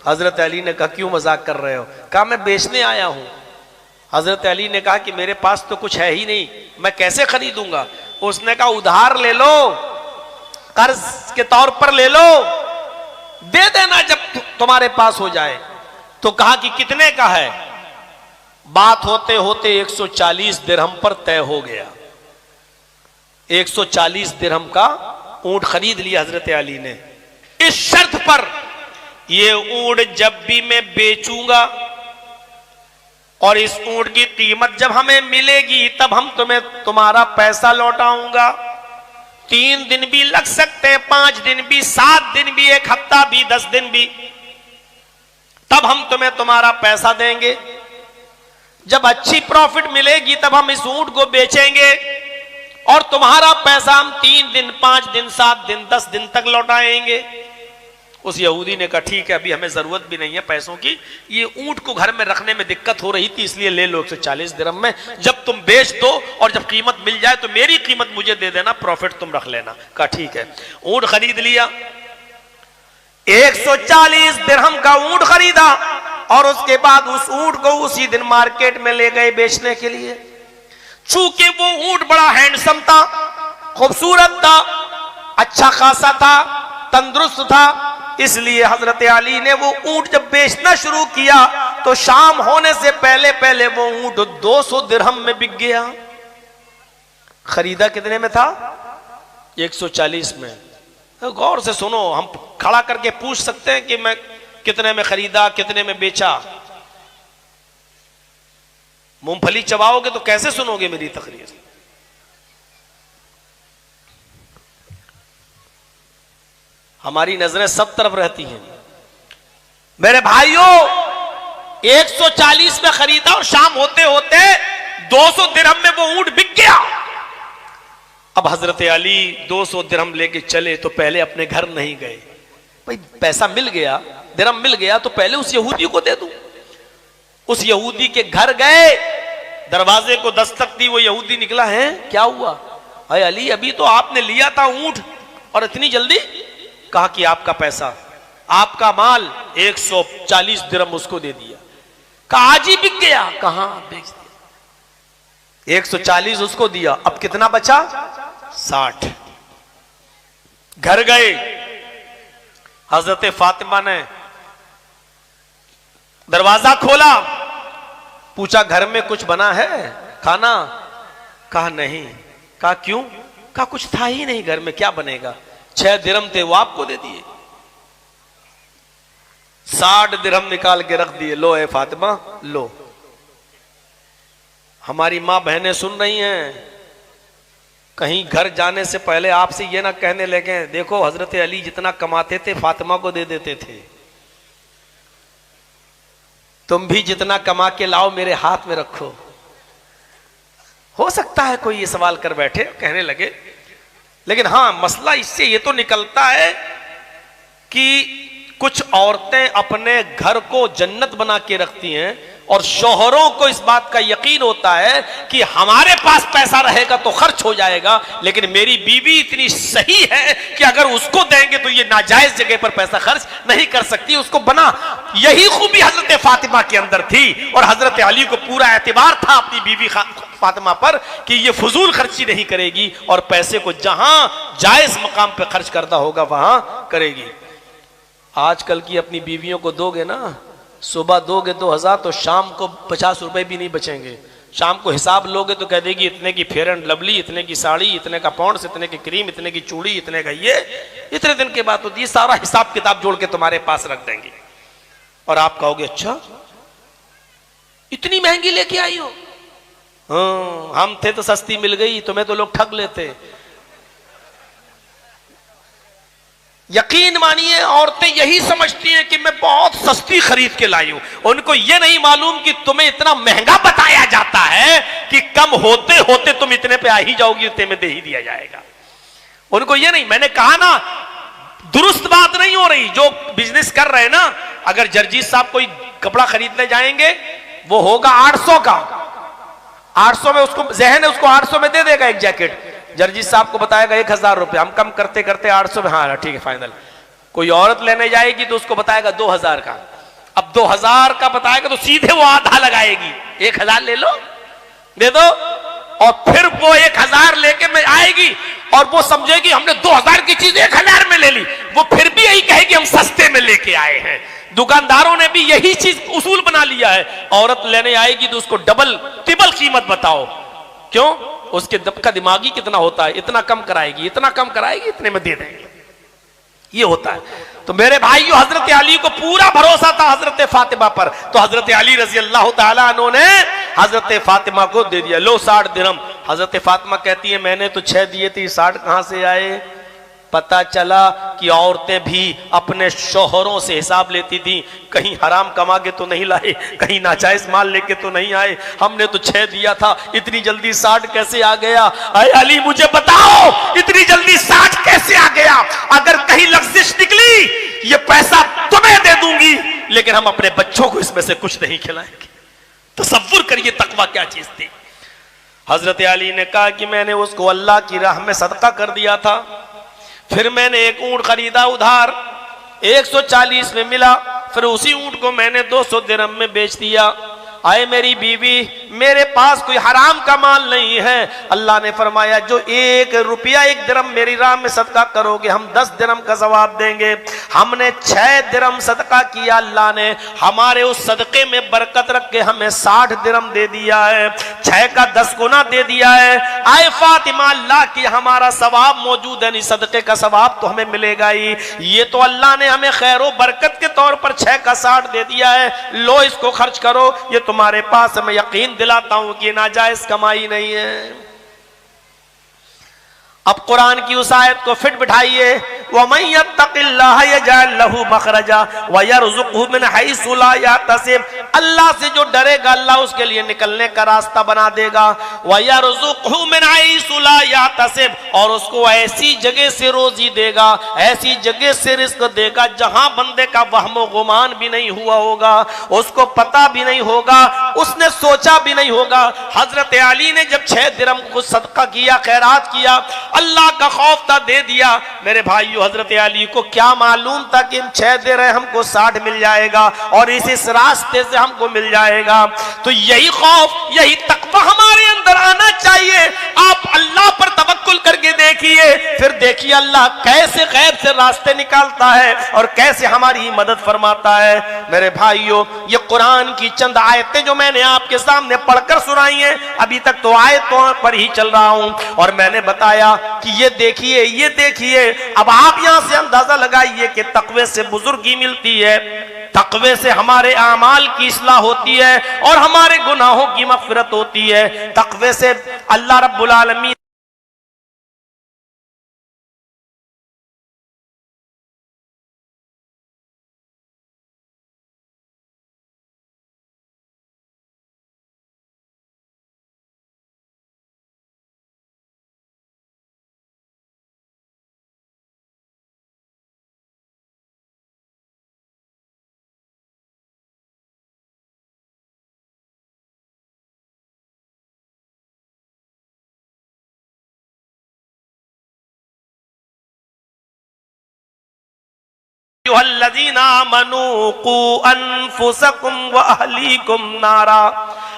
हजरत अली ने कहा, क्यों मजाक कर रहे हो? कहा, मैं बेचने आया हूं। हजरत अली ने कहा कि मेरे पास तो कुछ है ही नहीं, मैं कैसे खरीदूंगा? उसने कहा, उधार ले लो, कर्ज के तौर पर ले लो, दे देना जब तुम्हारे पास हो जाए। तो कहा कि कितने का है? बात होते होते 140 दिरहम पर तय हो गया। 140 दिरहम का ऊंट खरीद लिया हजरत अली ने, इस शर्त पर, ये ऊंट जब भी मैं बेचूंगा और इस ऊंट की कीमत जब हमें मिलेगी तब हम तुम्हें तुम्हारा पैसा लौटाऊंगा। 3 दिन भी लग सकते हैं, 5 दिन भी, 7 दिन भी, 1 हफ्ता भी, 10 दिन भी, तब हम तुम्हें तुम्हारा पैसा देंगे। जब अच्छी प्रॉफिट मिलेगी तब हम इस ऊंट को बेचेंगे और तुम्हारा पैसा हम 3 दिन, 5 दिन, 7 दिन, 10 दिन तक लौटाएंगे। उस यहूदी ने कहा, ठीक है, अभी हमें जरूरत भी नहीं है पैसों की, ये ऊंट को घर में रखने में दिक्कत हो रही थी, इसलिए ले लो 140 दिरहम में, जब तुम बेच दो और जब कीमत मिल जाए तो मेरी कीमत मुझे दे देना, प्रॉफिट तुम रख लेना। कहा ठीक है। ऊंट खरीद लिया, 140 दिरहम का ऊंट खरीदा और उसके बाद उस ऊंट को उसी दिन मार्केट में ले गए बेचने के लिए। चूंकि वो ऊंट बड़ा हैंडसम था, खूबसूरत था, अच्छा खासा था, तंदुरुस्त था, इसलिए हजरत अली ने वो ऊंट जब बेचना शुरू किया तो शाम होने से पहले पहले वो ऊंट 200 दिरहम में बिक गया। खरीदा कितने में था? 140 में। तो गौर से सुनो, हम खड़ा करके पूछ सकते हैं कि मैं कितने में खरीदा, कितने में बेचा? मूंगफली चबाओगे तो कैसे सुनोगे मेरी तकरीर? हमारी नजरें सब तरफ रहती हैं। मेरे भाइयों, 140 में खरीदा और शाम होते होते 200 दिरहम में वो ऊंट बिक गया। अब हजरत अली 200 दिरहम लेके चले तो पहले अपने घर नहीं गए। भाई पैसा मिल गया, दिरहम मिल गया तो पहले उस यहूदी को दे दूं। उस यहूदी के घर गए, दरवाजे को दस्तक दी, वो यहूदी निकला, है क्या हुआ? अरे अली, अभी तो आपने लिया था ऊंट और इतनी जल्दी? कहा कि आपका पैसा, आपका माल, 140 दिरहम उसको दे दिया। कहा आज ही बिक गया? कहां बेच दिया? 140 उसको दिया, अब कितना बचा? 60। घर गए, हजरत फातिमा ने दरवाजा खोला, पूछा घर में कुछ बना है खाना? कहा नहीं। कहा क्यों? कहा कुछ था ही नहीं घर में, क्या बनेगा? 6 दिरहम थे, वो आपको दे दिए। 60 दिरहम निकाल के रख दिए। लो ए फातिमा, लो। हमारी मां बहनें सुन रही हैं, कहीं घर जाने से पहले आपसे ये ना कहने लगे, देखो हजरत अली जितना कमाते थे फातिमा को दे देते थे, तुम भी जितना कमा के लाओ मेरे हाथ में रखो। हो सकता है कोई ये सवाल कर बैठे, कहने लगे, लेकिन हां मसला इससे ये तो निकलता है कि कुछ औरतें अपने घर को जन्नत बना के रखती हैं और शौहरों को इस बात का यकीन होता है कि हमारे पास पैसा रहेगा तो खर्च हो जाएगा, लेकिन मेरी बीवी इतनी सही है कि अगर उसको देंगे तो ये नाजायज जगह पर पैसा खर्च नहीं कर सकती, उसको बना। यही खूबी हजरत फातिमा के अंदर थी और हजरत अली को पूरा एतबार था अपनी बीवी फातिमा पर कि ये फजूल खर्ची नहीं करेगी और पैसे को जहां जायज मकाम पर खर्च करना होगा वहां करेगी। आजकल की अपनी बीवियों को दोगे ना, सुबह दोगे 2000 तो शाम को 50 रुपए भी नहीं बचेंगे। शाम को हिसाब लोगे तो कह देगी इतने की फेयर एंड लवली, इतने की साड़ी, इतने का पॉन्ड्स, इतने की क्रीम, इतने की चूड़ी, इतने का ये, इतने दिन के बाद होती है, सारा हिसाब किताब जोड़ के तुम्हारे पास रख देंगे और आप कहोगे अच्छा इतनी महंगी लेके आई हो? हाँ, हम थे तो सस्ती मिल गई, तुम्हें तो लोग ठग लेते। यकीन मानिए औरतें यही समझती हैं कि मैं बहुत सस्ती खरीद के लाई हूं। उनको यह नहीं मालूम कि तुम्हें इतना महंगा बताया जाता है कि कम होते होते तुम इतने पे आ ही जाओगी, इतने में दे ही दिया जाएगा। उनको यह नहीं, मैंने कहा ना दुरुस्त बात नहीं हो रही। जो बिजनेस कर रहे हैं ना, अगर जर्जीत साहब कोई कपड़ा खरीदने जाएंगे वो होगा 800 का, 800 में उसको जहन है, उसको 800 में दे देगा एक जैकेट। जर्जी साहब को बताएगा 1000 रुपये, हम कम करते करते 800 में, हाँ ठीक है फाइनल। कोई औरत लेने जाएगी तो उसको बताएगा 2000 का। अब 2000 का बताएगा तो सीधे वो आधा लगाएगी, 1000 ले लो, दे दो। और फिर वो 1000 लेके में आएगी और वो समझेगी हमने 2000 की चीज 1000 में ले ली। वो फिर भी यही कहेगी हम सस्ते में लेके आए हैं। दुकानदारों ने भी यही चीज उसूल बना लिया है। औरत लेने आएगी तो उसको डबल ट्रिपल कीमत बताओ, क्यों? उसके का दिमागी कितना होता है, इतना कम कराएगी, इतना कम कराएगी, इतने में दे देंगे, ये होता है। तो मेरे भाइयों, हजरत अली को पूरा भरोसा था हजरत फातिमा पर, तो हजरत अली रजी अल्लाह तआला अन्हु ने हजरत फातिमा को दे दिया, लो 60 दिरहम। हजरत फातिमा कहती है मैंने तो 6 दिए थे, 60 कहां से आए? पता चला कि औरतें भी अपने शोहरों से हिसाब लेती थी, कहीं हराम कमा के तो नहीं लाए, कहीं नाजायज माल लेके तो नहीं आए, हमने तो 6 दिया था, इतनी जल्दी 60 कैसे आ गया? अरे अली मुझे बताओ, इतनी जल्दी 60 कैसे आ गया? अगर कहीं लफ्जिश निकली ये पैसा तुम्हें दे दूंगी, लेकिन हम अपने बच्चों को इसमें से कुछ नहीं खिलाएंगे। तसव्वुर करिए तकवा क्या चीज थी। हजरत अली ने कहा कि मैंने उसको अल्लाह की राह में सदका कर दिया था, फिर मैंने एक ऊंट खरीदा उधार, 140 में मिला, फिर उसी ऊंट को मैंने 200 दिरहम में बेच दिया। आए मेरी बीवी, मेरे पास कोई हराम का माल नहीं है। अल्लाह ने फरमाया जो 1 रुपया 1 दिरहम मेरी राह में सदका करोगे हम 10 दिरहम का सवाब देंगे। हमने 6 दिरहम सदका किया, अल्लाह ने हमारे उस सदके में बरकत रख के हमें 60 दिरहम दे दिया है, 6 का 10 गुना दे दिया है। आए फातिमा, अल्लाह की हमारा सवाब मौजूद है, नहीं सदके का सवाब तो हमें मिलेगा ही। ये तो अल्लाह ने हमें खैर बरकत के तौर पर 6 का 60 दे दिया है, लो इसको खर्च करो, ये तुम्हारे पास मैं यकीन दिलाता हूं कि नाजायज कमाई नहीं है। अब कुरान की उस आयत को फिट बिठाइए, वमन यत्तकिल्लाह यजअल लहू मखरजा व यरज़ुक़हु मिन हैसु ला यहतसिब। अल्लाह से जो डरेगा अल्लाह उसके लिए निकलने का रास्ता बना देगा। व यरज़ुक़हु मिन हैसु ला यहतसिब, और उसको ऐसी जगह से रोजी देगा, ऐसी जगह से रिज़्क देगा जहां बंदे का वहमो गुमान भी नहीं हुआ होगा, उसको पता भी नहीं होगा, उसने सोचा भी नहीं होगा। हजरत अली ने जब 6 दिरहम को सदका किया, खैरात किया, अल्लाह का खौफ था, दे दिया। मेरे भाइयों, हजरत अली को क्या मालूम था कि इन 6 दे रहे हमको 60 मिल जाएगा और इस रास्ते से हमको मिल जाएगा। तो यही खौफ, यही तकवा हमारे अंदर आना चाहिए। आप अल्लाह पर तवक्कुल करके देखिए, फिर देखिए अल्लाह कैसे गैब से रास्ते निकालता है और कैसे हमारी मदद फरमाता है। मेरे भाइयों, ये कुरान की चंद आयतें जो मैंने आपके सामने पढ़कर सुनाई हैं, अभी तक तो आयतों पर ही चल रहा हूं, और मैंने बताया कि ये देखिए, ये देखिए। अब आप यहां से अंदाजा लगाइए कि तकवे से बुजुर्गी मिलती है, तकवे से हमारे आमाल की इस्लाह होती है और हमारे गुनाहों की मग़फ़िरत होती है। तकवे से अल्लाह रब्बुल आलमीन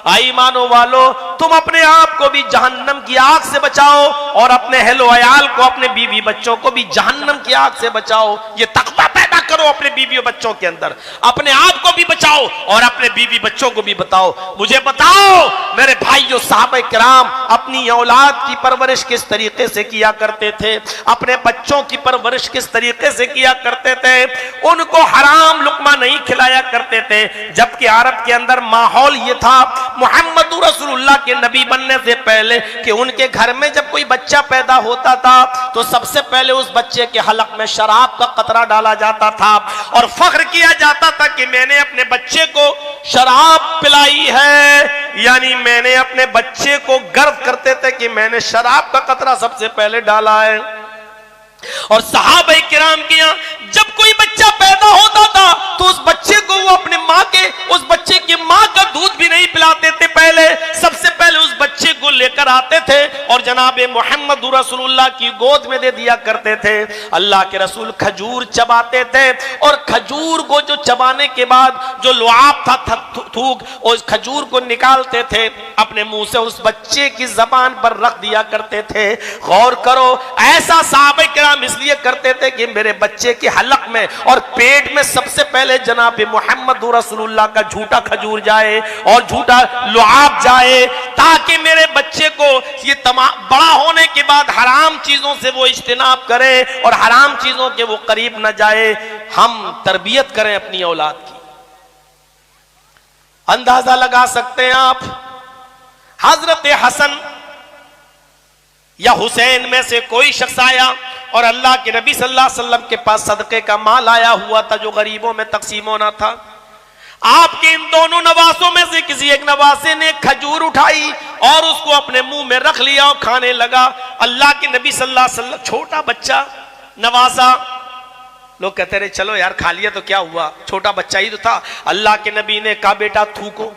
आई मानो वालो, तुम अपने आप को भी जहन्नम की आग से बचाओ और अपने अहलो अयाल को, अपने बीवी बच्चों को भी जहन्नम की आग से बचाओ। ये तकवा पैदा करो अपने बीवी और बच्चों के अंदर, अपने आप को भी बचाओ बताओ और अपने बीवी बच्चों को भी बताओ। मुझे बताओ मेरे भाइयों, सहाबा किराम अपनी औलाद की परवरिश किस तरीके से किया करते थे, अपने बच्चों की परवरिश किस तरीके से किया करते थे। उनको हराम लुकमा नहीं खिलाया करते थे, जबकि अरब के अंदर माहौल ये था मोहम्मद रसूलुल्लाह के नबी बनने से पहले कि उनके घर में जब कोई बच्चा पैदा होता था तो सबसे पहले उस बच्चे के हलक में शराब का कतरा डाला जाता था और फख्र किया जाता था कि मैंने अपने बच्चे को शराब पिलाई है, यानी मैंने अपने बच्चे को गर्व करते थे कि मैंने शराब का कतरा सबसे पहले डाला है। और सहाबा किराम के यहाँ जब कोई बच्चा पैदा होता था तो उस बच्चे को वो अपने माँ के, उस बच्चे की माँ का दूध भी नहीं पिलाते थे, पहले सबसे पहले उस बच्चे को लेकर आते थे और जनाब मोहम्मद रसूलुल्लाह की गोद में दे दिया करते थे। अल्लाह के रसूल खजूर चबाते थे और खजूर को जो चबाने के बाद जो लुआब था थूक, उस खजूर को निकालते थे, अपने मुंह से उस बच्चे की जबान पर रख दिया करते थे। गौर करो, ऐसा सहाबा किराम इसलिए करते थे कि मेरे बच्चे के हलक में और पेट में सबसे पहले जनाब मोहम्मद रसूलुल्लाह का झूठा खजूर जाए और झूठा लुआब जाए, ताकि मेरे बच्चे को ये तमाम बड़ा होने के बाद हराम चीजों से वो इज्तिनाब करे और हराम चीजों के वो करीब न जाए। हम तरबियत करें अपनी औलाद की। अंदाजा लगा सकते हैं आप, हजरत हसन या हुसैन में से कोई शख्स आया और अल्लाह के नबी सल्लल्लाहु अलैहि वसल्लम के पास सदके का माल आया हुआ था जो गरीबों में तकसीम होना था। आपके इन दोनों नवासों में से किसी एक नवासे ने खजूर उठाई और उसको अपने मुंह में रख लिया और खाने लगा। अल्लाह के नबी सल्लल्लाहु अलैहि वसल्लम, छोटा बच्चा नवासा, लोग कहते रहे चलो यार खा लिया तो क्या हुआ, छोटा बच्चा ही तो था। अल्लाह के नबी ने कहा बेटा थूको।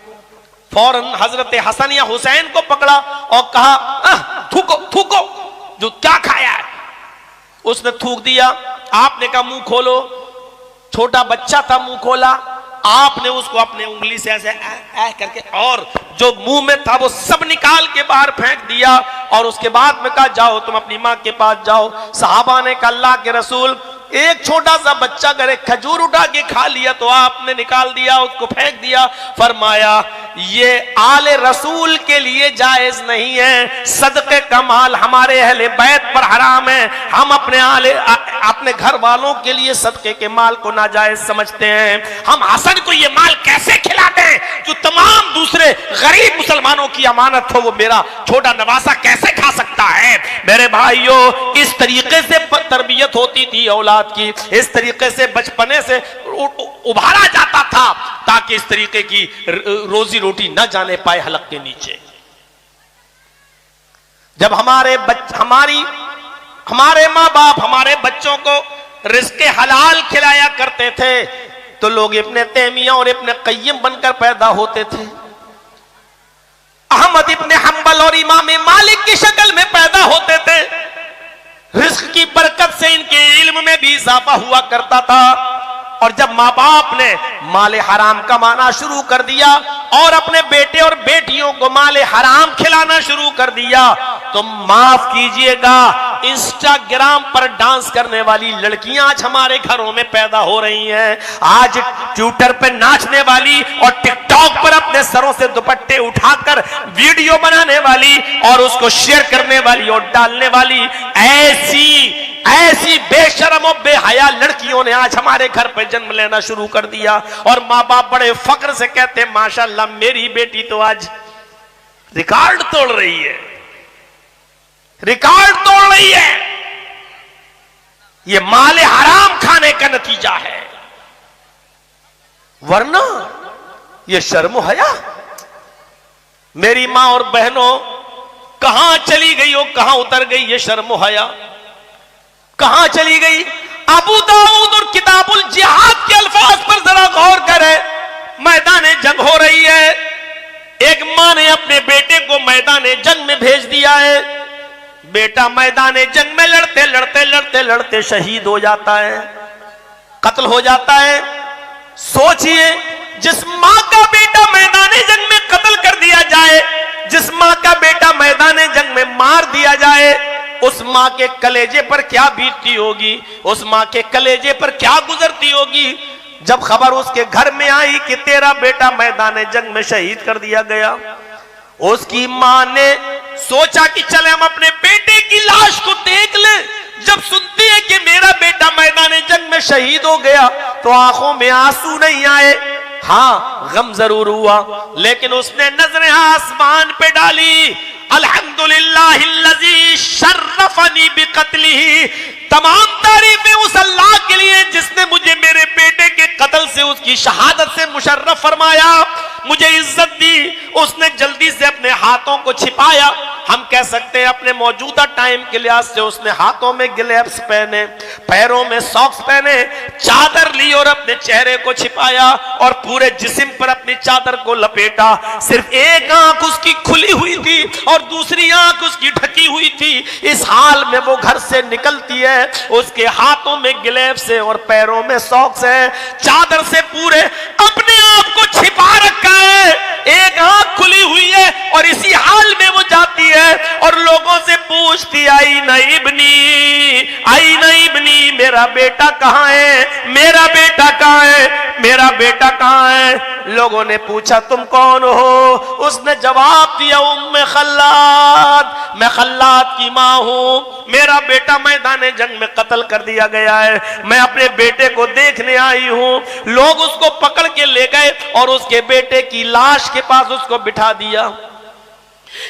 फौरन हजरत हसन या हुसैन को पकड़ा और कहा थूको थूको, जो क्या खाया है। उसने थूक दिया। आपने कहा मुंह खोलो। छोटा बच्चा था, मुंह खोला। आपने उसको अपने उंगली से ऐसे करके और जो मुंह में था वो सब निकाल के बाहर फेंक दिया और उसके बाद में कहा जाओ तुम अपनी माँ के पास जाओ। सहाबा ने कहा अल्लाह के रसूल, एक छोटा सा बच्चा अगर एक खजूर उठा के खा लिया तो आपने निकाल दिया, उसको फेंक दिया। फरमाया ये आले रसूल के लिए जायज नहीं है, सदके का माल हमारे अहले बैत पर हराम है। हम अपने घर वालों के लिए सदके के माल को नाजायज समझते हैं। हम हसन को ये माल कैसे खिला दें जो तमाम दूसरे गरीब मुसलमानों की अमानत हो, वो मेरा छोटा नवासा कैसे खा सकता है। मेरे भाइयों, इस तरीके से तरबियत होती थी औलाद की, इस तरीके से बचपने से उभारा जाता था ताकि इस तरीके की रोजी रोटी न जाने पाए हलक के नीचे। जब हमारे माँ बाप हमारे बच्चों को रिज़्क़े हलाल खिलाया करते थे तो लोग इब्ने तैमिया और इब्ने क़य्यिम बनकर पैदा होते थे। अहमद इब्ने हंबल और इमाम मालिक की शक्ल में पैदा होते थे। रिज़्क़ की बरकत से इनके इल्म में भी इजाफा हुआ करता था। और जब माँ बाप ने माले हराम कमाना शुरू कर दिया और अपने बेटे और बेटियों को माले हराम खिलाना शुरू कर दिया तो माफ कीजिएगा, इंस्टाग्राम पर डांस करने वाली लड़कियां आज हमारे घरों में पैदा हो रही हैं। आज ट्विटर पे नाचने वाली और टिकटॉक पर अपने सरों से दुपट्टे उठाकर वीडियो बनाने वाली और उसको शेयर करने वाली और डालने वाली ऐसी बेशरम और बेहया लड़कियों ने आज हमारे घर पे जन्म लेना शुरू कर दिया। और माँ बाप बड़े फक्र से कहते हैं माशाल्लाह मेरी बेटी तो आज रिकॉर्ड तोड़ रही है, रिकॉर्ड तोड़ रही है। ये माले हराम खाने का नतीजा है, वरना ये शर्म हया। मेरी मां और बहनों कहां चली गई हो, कहां उतर गई ये शर्म हया, कहां चली गई। अबू दाऊद और किताबुल जिहाद के अल्फाज पर जरा गौर करें। मैदान जंग हो रही है, एक मां ने अपने बेटे को मैदान जंग में भेज दिया है। बेटा मैदान जंग में लड़ते लड़ते लड़ते लड़ते शहीद हो जाता है, कत्ल हो जाता है। सोचिए, जिस मां का बेटा मैदान जंग में कत्ल कर दिया जाए, जिस मां का बेटा मैदान जंग में मार दिया जाए, उस मां के कलेजे पर क्या बीतती होगी, उस मां के कलेजे पर क्या गुजरती होगी। जब खबर उसके घर में आई कि तेरा बेटा मैदान जंग में शहीद कर दिया गया, उसकी मां ने सोचा कि चले हम अपने बेटे की लाश को देख ले। जब सुनती है कि मेरा बेटा मैदान जंग में शहीद हो गया तो आंखों में आंसू नहीं आए, हाँ गम जरूर हुआ, लेकिन उसने नजरें आसमान पे डाली। अल्हम्दुलिल्लाहिल्लज़ी शर्रफनी बिक़त्लिही, तमाम तारीफें उस अल्लाह के लिए जिसने मुझे मेरे बेटे के कत्ल से, उसकी शहादत से मुशर्रफ फरमाया, मुझे इज्जत दी। उसने जल्दी से अपने हाथों को छिपाया। हम कह सकते हैं अपने मौजूदा टाइम के लिहाज से उसने हाथों में ग्लव्स पहने, पैरों में सॉक्स पहने, चादर ली और अपने चेहरे को छिपाया और पूरे जिस्म पर अपनी चादर को लपेटा। सिर्फ एक आंख उसकी खुली हुई थी और दूसरी आंख उसकी ढकी हुई थी। इस हाल में वो घर से निकलती है, उसके हाथों में ग्लव्स है और पैरों में सॉक्स है, चादर से पूरे अपने आप को छिपा रखा है, एक आंख खुली हुई है और इसी हाल में वो जाती है और लोगों से पूछती आई नईबनी, मेरा बेटा कहाँ है, मेरा बेटा कहाँ है, मेरा बेटा कहाँ है। लोगों ने पूछा तुम कौन हो? उसने जवाब दिया उम्मे खल्लाद, मैं खल्लाद की मां हूं, मेरा बेटा मैदान जंग में कत्ल कर दिया गया है, मैं अपने बेटे को देखने आई हूं। लोग उसको पकड़ के ले गए और उसके बेटे की लाश के पास उसको बिठा दिया।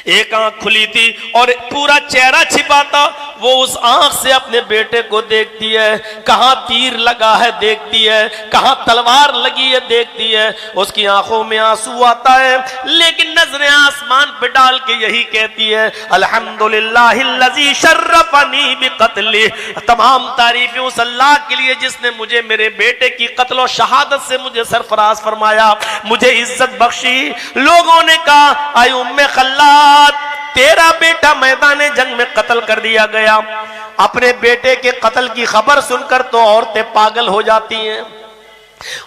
एक आंख खुली थी और पूरा चेहरा छिपा था। वो उस आंख से अपने बेटे को देखती है, कहां तीर लगा है देखती है, कहां तलवार लगी है देखती है। उसकी आंखों में आंसू आता है, लेकिन नजरें आसमान पे डाल के यही कहती है अल्हम्दुलिल्लाहिल्लज़ी शर्रफनी बिक़त्ली, तमाम तारीफें उस अल्लाह के लिए जिसने मुझे मेरे बेटे की कत्ल और शहादत से मुझे सरफराज फरमाया, मुझे इज्जत बख्शी। लोगों ने कहा आई उम्मे खल्लाद, तेरा बेटा मैदान जंग में कत्ल कर दिया गया। अपने बेटे के कत्ल की खबर सुनकर तो औरतें पागल हो जाती हैं।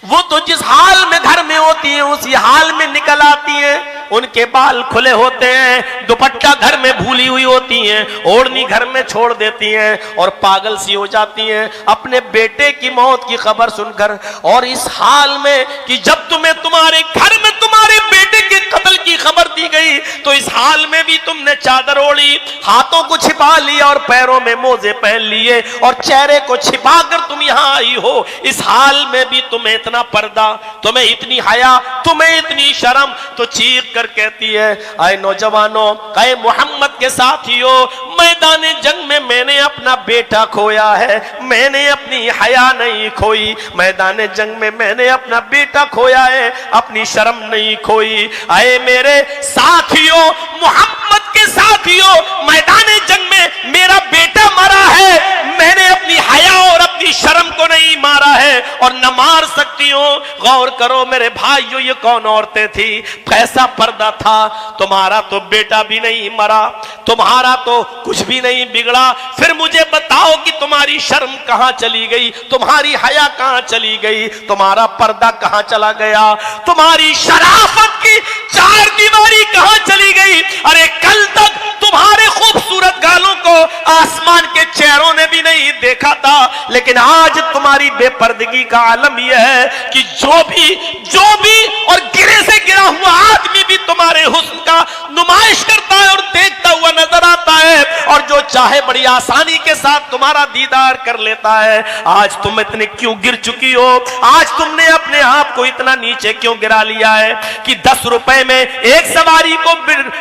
वो तो जिस हाल में घर में होती हैं उसी हाल में निकल आती हैं। उनके बाल खुले होते हैं, दुपट्टा घर में भूली हुई होती हैं, ओढ़नी घर में छोड़ देती हैं और पागल सी हो जाती हैं अपने बेटे की मौत की खबर सुनकर। और इस हाल में कि जब तुम्हें तुम्हारे घर में तुम्हारे बेटे के कत्ल की खबर दी गई तो इस हाल में भी तुमने चादर ओढ़ी, हाथों को छिपा लिया और पैरों में मोजे पहन लिए और चेहरे को छिपाकर तुम यहाँ आई हो। इस हाल में भी तुम्हें इतना पर्दा, तुम्हें इतनी हया, तुम्हें इतनी शर्म। तो चीख कर कहती है आए नौजवानों, आए मोहम्मद के साथियों, मैदान जंग में मैंने अपना बेटा खोया है, मैंने अपनी हया नहीं खोई। मैदान जंग में मैंने अपना बेटा खोया है, अपनी शर्म नहीं खोई। आए मेरे साथियों, मोहम्मद के साथियों, मैदान जंग में मेरा बेटा मरा है, मैंने अपनी हया और अपनी शर्म को नहीं मारा है और न मार सकती हूं। गौर करो मेरे भाइयों, ये कौन औरतें थी, कैसा पर्दा था। तुम्हारा तो बेटा भी नहीं मरा, तुम्हारा तो कुछ भी नहीं बिगड़ा, फिर मुझे बताओ कि तुम्हारी शर्म कहां चली गई, तुम्हारी हया कहां चली गई, तुम्हारा पर्दा कहां चला गया, तुम्हारी शराफत की चार दीवारी कहां चली गई। अरे कल तक तुम्हारे खूबसूरत गालों को आसमान के चेहरों ने भी नहीं देखा था, लेकिन आज तुम्हारी बेपर्दगी का आलम यह है कि जो भी और गिरे से गिरा हुआ आदमी भी तुम्हारे हुस्न का नुमाइश करता है और देखता हुआ नजर आता है, और जो चाहे बड़ी आसानी के साथ तुम्हारा दीदार कर लेता है। आज तुम इतने क्यों गिर चुकी हो, आज तुमने अपने आप को इतना नीचे क्यों गिरा लिया है कि 10 रुपए में एक सवारी को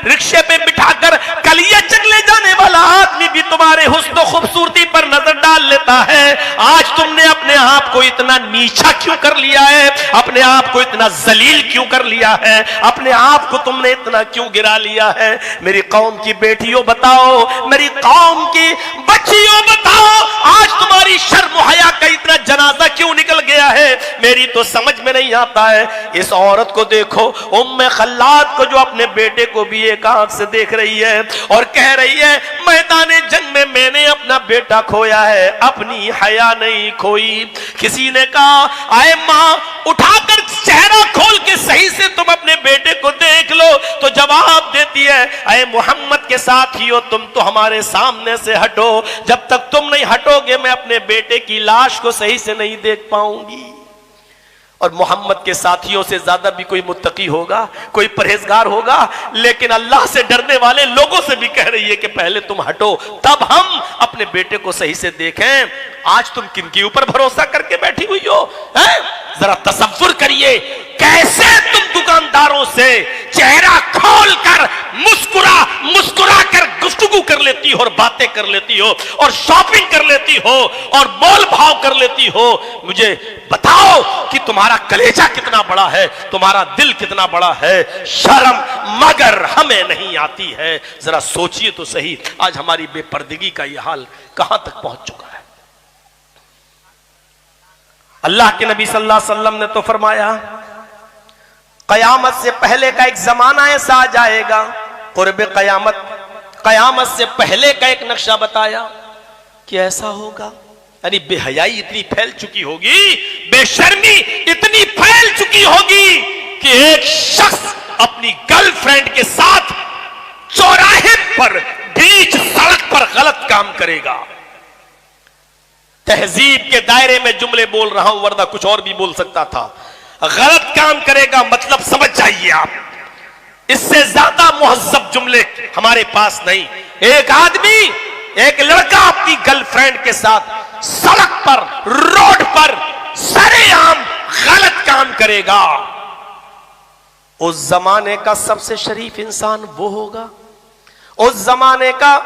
रिक्शे पे बिठाकर कलिया चले जाने वाला आदमी भी तुम्हारे हुस्न खूबसूरती पर नजर डाल लेता है। आज तुमने अपने आप को इतना नीचा क्यों कर लिया है, अपने आप को इतना जलील क्यों कर लिया है, अपने आप को तुमने इतना क्यों गिरा लिया है। मेरी कौम की बेटियों बताओ, मेरी कौम की बच्चियों बताओ, आज तुम्हारी शर्म हया का इतना जनाजा क्यों निकल गया है, मेरी तो समझ में नहीं आता है। इस औरत को देखो, उम्मे खल्लाद को, जो अपने बेटे को भी एक आंख से देख रही है और कह रही है मैदान जंग में मैंने अपना बेटा खोया है, अपनी हया नहीं खोई। किसी ने कहा आए मां, उठाकर चेहरा खोल के सही से तुम अपने बेटे को देख लो, तो जवाब देती है आए मोहम्मद के साथियों, तुम तो हमारे सामने से हटो, जब तक तुम नहीं हटोगे मैं अपने बेटे की लाश को सही से नहीं देख पाऊंगी। और मोहम्मद के साथियों से ज्यादा भी कोई मुत्तकी होगा, कोई परहेजगार होगा, लेकिन अल्लाह से डरने वाले लोगों से भी कह रही है कि पहले तुम हटो, तब हम अपने बेटे को सही से देखें। आज तुम किनके ऊपर भरोसा करके बैठी हुई हो? जरा तसव्वुर करिए, कैसे तुम दुकानदारों से चेहरा खोलकर मुस्कुरा मुस्कुरा कर गुफ्तगू कर लेती हो और बातें कर लेती हो और शॉपिंग कर लेती हो और मोल भाव कर लेती हो। मुझे बताओ कि तुम्हारा कलेजा कितना बड़ा है, तुम्हारा दिल कितना बड़ा है। शर्म मगर हमें नहीं आती है। जरा सोचिए तो सही, आज हमारी बेपर्दगी का यह हाल कहां तक पहुंच चुका है। अल्लाह के नबी सल्लल्लाहु अलैहि वसल्लम ने तो फरमाया, कयामत से पहले का एक जमाना ऐसा आ जाएगा, कुर्ब कयामत, कयामत से पहले का एक नक्शा बताया कि ऐसा होगा। यानी बेहयाई इतनी फैल चुकी होगी, बेशर्मी इतनी फैल चुकी होगी कि एक शख्स अपनी गर्लफ्रेंड के साथ चौराहे पर, बीच सड़क पर गलत काम करेगा। तहजीब के दायरे में जुमले बोल रहा हूं, वरना कुछ और भी बोल सकता था। गलत काम करेगा मतलब समझ जाइए आप, इससे ज्यादा मुहज्जब जुमले हमारे पास नहीं। एक आदमी, एक लड़का अपनी गर्लफ्रेंड के साथ सड़क पर, रोड पर सरेआम गलत काम करेगा। उस जमाने का सबसे शरीफ इंसान वो होगा, उस जमाने का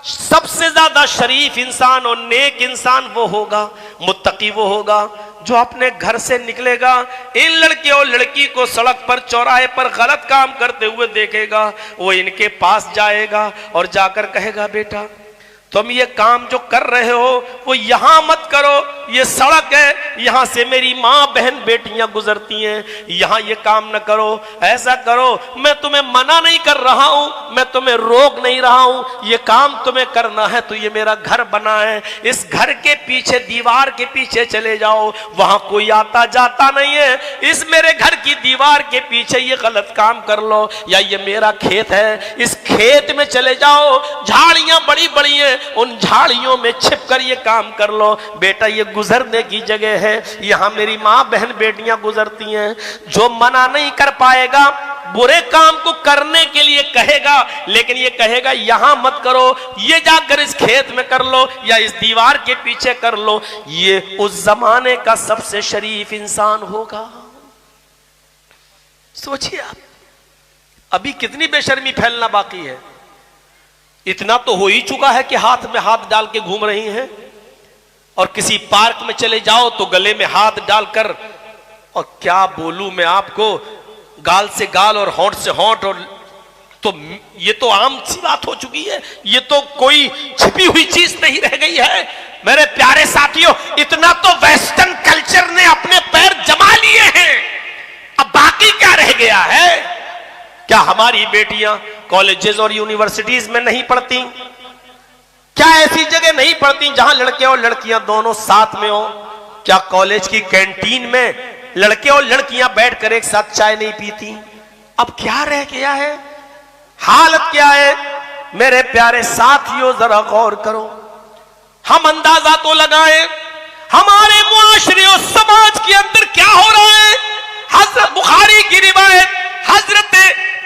सबसे ज्यादा शरीफ इंसान और नेक इंसान वो होगा, मुत्तकी वो होगा जो अपने घर से निकलेगा, इन लड़के और लड़की को सड़क पर, चौराहे पर गलत काम करते हुए देखेगा, वो इनके पास जाएगा और जाकर कहेगा, बेटा तुम ये काम जो कर रहे हो वो यहां मत करो, ये सड़क है, यहां से मेरी मां बहन बेटियां गुजरती हैं, यहां ये काम न करो, ऐसा करो। मैं तुम्हें मना नहीं कर रहा हूं, मैं तुम्हें रोक नहीं रहा हूं, ये काम तुम्हें करना है तो ये मेरा घर बना है, इस घर के पीछे, दीवार के पीछे चले जाओ, वहां कोई आता जाता नहीं है, इस मेरे घर की दीवार के पीछे ये गलत काम कर लो, या ये मेरा खेत है, इस खेत में चले जाओ, झाड़ियां बड़ी बड़ी हैं, उन झाड़ियों में छिप कर ये काम कर लो। बेटा ये गुजरने की जगह है, यहां मेरी मां बहन बेटियां गुजरती हैं। जो मना नहीं कर पाएगा, बुरे काम को करने के लिए कहेगा, लेकिन ये कहेगा यहां मत करो, ये जाकर इस खेत में कर लो या इस दीवार के पीछे कर लो, ये उस जमाने का सबसे शरीफ इंसान होगा। सोचिए आप, अभी कितनी बेशर्मी फैलना बाकी है। इतना तो हो ही चुका है कि हाथ में हाथ डाल के घूम रही हैं, और किसी पार्क में चले जाओ तो गले में हाथ डालकर, और क्या बोलूं मैं आपको, गाल से गाल और होंठ से होंठ, और तो ये तो आम सी बात हो चुकी है, ये तो कोई छिपी हुई चीज नहीं रह गई है। मेरे प्यारे साथियों, इतना तो वेस्टर्न कल्चर ने अपने पैर जमा लिए हैं, अब बाकी क्या रह गया है? क्या हमारी बेटियां कॉलेजेस और यूनिवर्सिटीज में नहीं पढ़ती? क्या ऐसी जगह नहीं पढ़ती जहां लड़के और लड़कियां दोनों साथ में हो? क्या कॉलेज की कैंटीन में लड़के और लड़कियां बैठकर एक साथ चाय नहीं पीती? अब क्या रह गया है? हालत क्या है? मेरे प्यारे साथियों जरा गौर करो, हम अंदाजा तो लगाएं हमारे मुआशरे और समाज के अंदर क्या हो रहा है। हजरत बुखारी की रिवायत, हजरत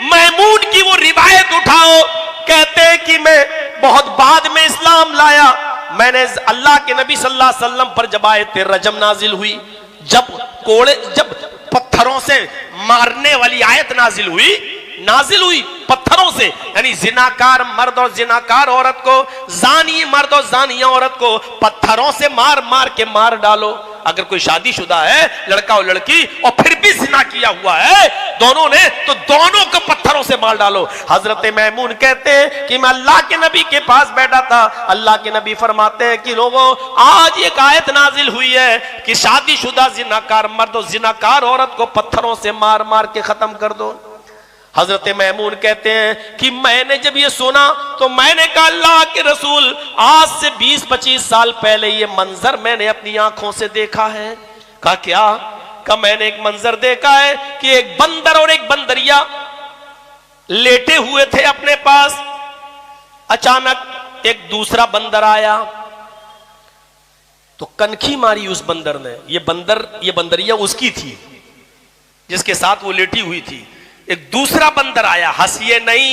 मैमून की वो रिवायत उठाओ, कहते हैं कि मैं बहुत बाद में इस्लाम लाया, मैंने अल्लाह के नबी सल्लल्लाहु अलैहि वसल्लम पर जब आयत रजम नाजिल हुई, जब पत्थरों से मारने वाली आयत नाजिल हुई पत्थरों से, यानी जिनाकार मर्द और जिनाकार औरत को, जानी मर्द और जानिया औरत को पत्थरों से मार मार के मार डालो। अगर कोई शादीशुदा है लड़का और लड़की और फिर भी जिना किया हुआ है दोनों ने, तो दोनों को पत्थरों से मार डालो। हजरत मैमून कहते हैं कि मैं अल्लाह के नबी के पास बैठा था, अल्लाह के नबी फरमाते हैं कि लोगों आज एक आयत नाजिल हुई है कि शादीशुदा जिनाकार मर्द और जिनाकार औरत को पत्थरों से मार मार के खत्म कर दो। हजरत मैमून कहते हैं कि मैंने जब ये सुना तो मैंने कहा अल्लाह के रसूल, आज से 20-25 साल पहले ये मंजर मैंने अपनी आंखों से देखा है। कहा क्या? कहा मैंने एक मंजर देखा है कि एक बंदर और एक बंदरिया लेटे हुए थे अपने पास, अचानक एक दूसरा बंदर आया, तो कनखी मारी उस बंदर ने। ये बंदरिया उसकी थी जिसके साथ वो लेटी हुई थी। एक दूसरा बंदर आया, हंसिए नहीं,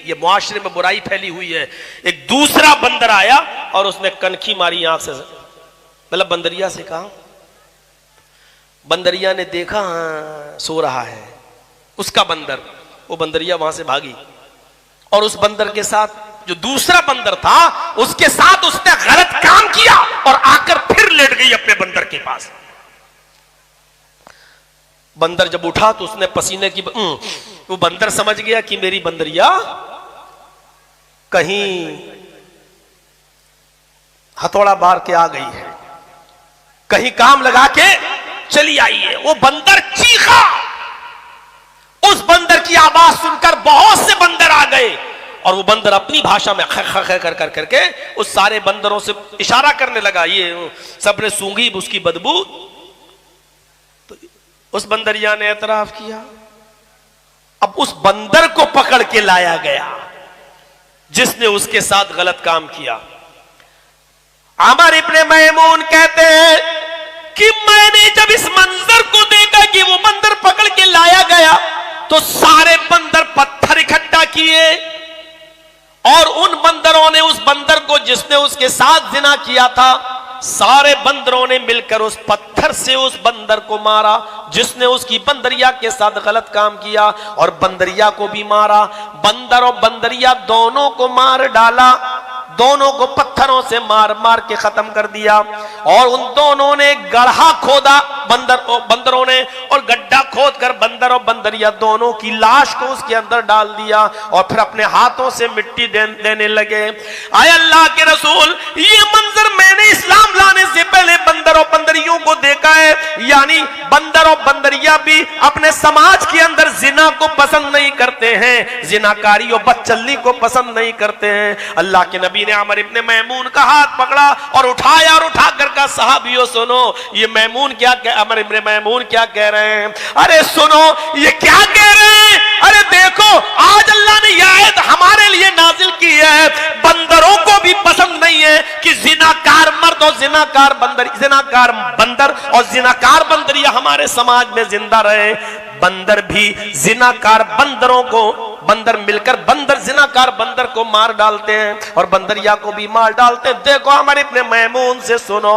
ये मुआशरे में बुराई फैली हुई है। एक दूसरा बंदर आया और उसने कनखी मारी आंख से, मतलब बंदरिया से कहा। बंदरिया ने देखा हाँ सो रहा है उसका बंदर, वो बंदरिया वहां से भागी और उस बंदर के साथ जो दूसरा बंदर था उसके साथ उसने गलत काम किया और आकर फिर लेट गई अपने बंदर के पास। बंदर जब उठा तो उसने पसीने की वो बंदर समझ गया कि मेरी बंदरिया कहीं हथौड़ा मार के आ गई है, कहीं काम लगा के चली आई है। वो बंदर चीखा, उस बंदर की आवाज सुनकर बहुत से बंदर आ गए और वो बंदर अपनी भाषा में ख ख कर कर करके उस सारे बंदरों से इशारा करने लगा। ये सबने सूंघी उसकी बदबू, तो उस बंदरिया ने एतराफ किया। अब उस बंदर को पकड़ के लाया गया जिसने उसके साथ गलत काम किया। आमर इब्ने मैमून कहते हैं कि मैंने जब इस मंजर को देखा कि वो बंदर पकड़ के लाया गया तो सारे बंदर पत्थर इकट्ठा किए और उन बंदरों ने उस बंदर को जिसने उसके साथ जिना किया था, सारे बंदरों ने मिलकर उस पत्थर से उस बंदर को मारा जिसने उसकी बंदरिया के साथ गलत काम किया, और बंदरिया को भी मारा। बंदर और बंदरिया दोनों को मार डाला, दोनों को पत्थरों से मार मार के खत्म कर दिया। और उन दोनों ने गड्ढा खोदा, बंदरों ने, और गड्ढा खोदकर बंदर और बंदरिया दोनों की लाश को उसके अंदर डाल दिया और फिर अपने हाथों से मिट्टी देने लगे। आय अल्लाह के रसूल, ये मंजर मैंने इस्लाम लाने से पहले बंदर और बंदरियों को देखा है, यानी बंदर और बंदरिया भी अपने समाज के अंदर जिना को पसंद नहीं करते हैं, जिनाकारी और बदचल्ली को पसंद नहीं करते हैं। अल्लाह के नबी ने अमर इब्ने मैमून का हाथ पकड़ा और उठाया और उठाकर कहा, साहबियों सुनो, ये मैमून अमर इब्ने मैमून क्या कह रहे हैं? अरे सुनो ये क्या कह रहे हैं? अरे देखो आज अल्लाह ने यह आयत हमारे लिए नाजिल की है, बंदरों को भी पसंद नहीं है कि जिनाकार मर्द और जिनाकार बंदर और जिनाकार बंदरिया हमारे समाज में जिंदा रहे। बंदर भी जिनाकार बंदरों को, बंदर मिलकर बंदर जिनाकार बंदर को मार डालते हैं और बंदरिया को भी मार डालते हैं। देखो हमारे अपने मैमून से सुनो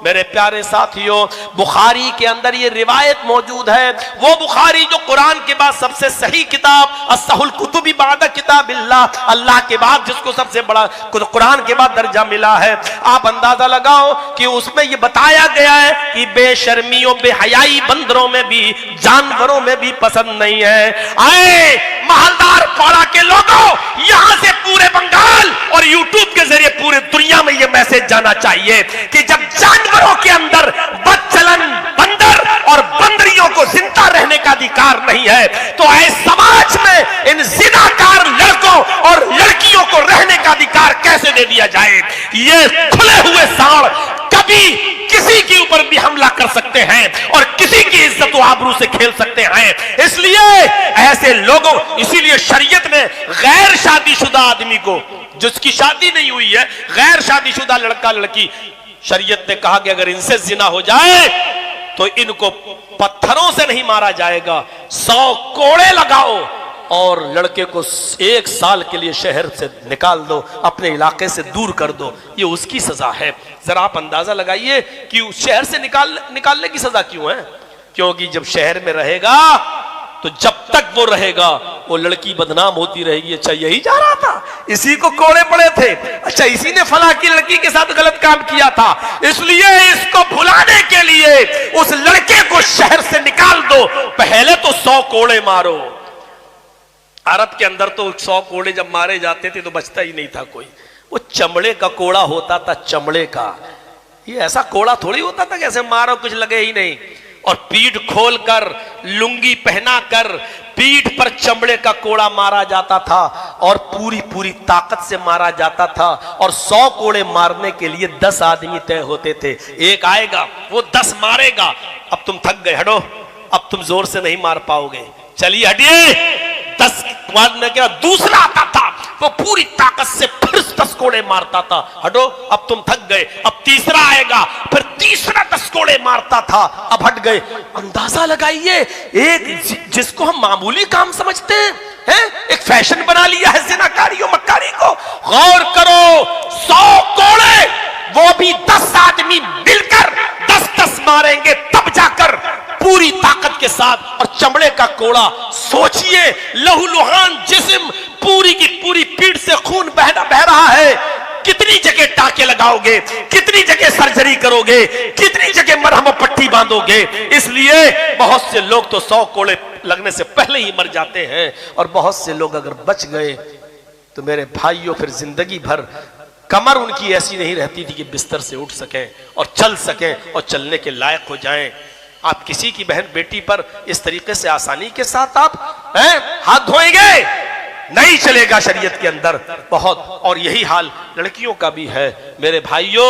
मेरे प्यारे साथियों, बुखारी के अंदर ये रिवायत मौजूद है, वो बुखारी जो कुरान के बाद सबसे सही किताब, अस्सहुल कुतुबी बाद किताबिल्लाह, अल्लाह के बाद जिसको सबसे बड़ा कुरान के बाद दर्जा मिला है। आप अंदाजा लगाओ कि उसमें ये बताया गया है कि बेशर्मी और बेहयाई बंदरों में भी, जानवरों में भी पसंद नहीं है। आए महलदार पाड़ा के लोगों, यहां से पूरे बंगाल और यूट्यूब के जरिए पूरे दुनिया में यह मैसेज जाना चाहिए कि जब जानवरों के अंदर बदचलन बंदर और बंदरियों को जिंदा रहने का अधिकार नहीं है, तो ऐसे समाज में इन जिनाकार लड़कों और लड़कियों को रहने का अधिकार कैसे दे दिया जाए? ये खुले हुए सांड कभी किसी के ऊपर भी हमला कर सकते हैं और किसी की इज्जत व आबरू से खेल सकते हैं। इसलिए ऐसे लोगों, इसीलिए शरीयत ने गैर शादीशुदा आदमी को, जिसकी शादी नहीं हुई है, गैर शादीशुदा लड़का लड़की, शरीयत ने कहा कि अगर इनसे जिना हो जाए तो इनको पत्थरों से नहीं मारा जाएगा, 100 कोड़े लगाओ और लड़के को 1 साल के लिए शहर से निकाल दो, अपने इलाके से दूर कर दो। ये उसकी सजा है। जरा आप अंदाजा लगाइए कि शहर से निकालने की सजा क्यों है? क्योंकि जब शहर में रहेगा तो जब तक वो रहेगा वो लड़की बदनाम होती रहेगी। अच्छा यही जा रहा था, इसी को कोड़े पड़े थे, अच्छा इसी ने फला की लड़की के साथ गलत काम किया था, इसलिए इसको भुलाने के लिए उस लड़के को शहर से निकाल दो, पहले तो 100 कोड़े मारो। अरब के अंदर तो 100 कोड़े जब मारे जाते थे तो बचता ही नहीं था कोई, वो चमड़े का कोड़ा होता था, चमड़े का। ये ऐसा कोड़ा थोड़ी होता था कैसे मारो कुछ लगे ही नहीं। और पीठ खोलकर, लुंगी पहनाकर पीठ पर चमड़े का कोड़ा मारा जाता था और पूरी पूरी ताकत से मारा जाता था। और 100 कोड़े मारने के लिए 10 आदमी तय होते थे। एक आएगा वो 10 मारेगा, अब तुम थक गए, हटो, अब तुम जोर से नहीं मार पाओगे, चलिए हटिए, 10 मारने के बाद दूसरा आता था, वो पूरी ताकत से फिर 10 कोड़े मारता था। हटो, अब तुम थक गए, अब तीसरा आएगा, फिर तीसरा 10 कोड़े मारता था, अब हट गए। अंदाजा लगाइए, एक जिसको हम मामूली काम समझते हैं, एक फैशन बना लिया है ज़िनाकारी और मक्कारी को। गौर करो, 100 कोड़े, वो भी 10 आदमी मिलकर 10-10 मारेंगे, तब जाकर पूरी ताकत के साथ। और चमड़े का कोड़ा, सोचिए, लहूलुहान जिस्म, पूरी की पूरी पीठ से खून बह रहा है। कितनी जगह टाके लगाओगे, कितनी जगह सर्जरी करोगे, कितनी जगह मरहम पट्टी बांधोगे। इसलिए बहुत से लोग तो 100 कोड़े लगने से पहले ही मर जाते हैं, और बहुत से लोग अगर बच गए तो मेरे भाइयों फिर जिंदगी भर कमर उनकी ऐसी नहीं रहती थी कि बिस्तर से उठ सकें और चल सकें और चलने के लायक हो जाएं। आप किसी की बहन बेटी पर इस तरीके से आसानी के साथ आप हाथ धोएंगे, नहीं चलेगा शरीयत के अंदर बहुत। और यही हाल लड़कियों का भी है। मेरे भाइयों,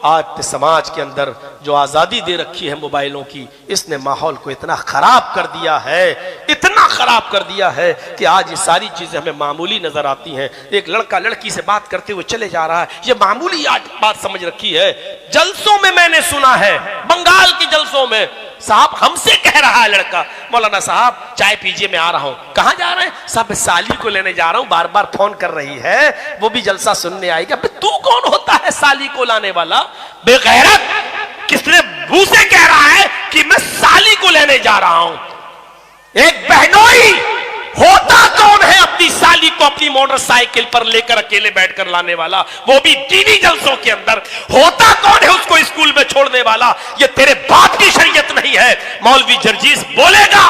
आज के समाज के अंदर जो आजादी दे रखी है मोबाइलों की, इसने माहौल को इतना खराब कर दिया है, इतना खराब कर दिया है कि आज ये सारी चीजें हमें मामूली नजर आती हैं। एक लड़का लड़की से बात करते हुए चले जा रहा है, ये मामूली आज बात समझ रखी है। जलसों में मैंने सुना है, बंगाल के जलसों में, साहब हमसे कह रहा है लड़का, मौलाना साहब चाय पीजिए, मैं आ रहा हूं। कहां जा रहे हैं? साहब साली को लेने जा रहा हूं, बार बार फोन कर रही है, वो भी जलसा सुनने आएगी। तू कौन होता है साली को लाने वाला? बेगैरत, किसने मुंह से कह रहा है कि मैं साली को लेने जा रहा हूं? एक बहनोई होता कौन है अपनी साली को अपनी मोटरसाइकिल पर लेकर अकेले बैठकर लाने वाला, वो भी दीनी जलसों के अंदर? होता कौन है उसको स्कूल में छोड़ने वाला? ये तेरे बाप की शरीयत नहीं है। मौलवी जर्जीस बोलेगा,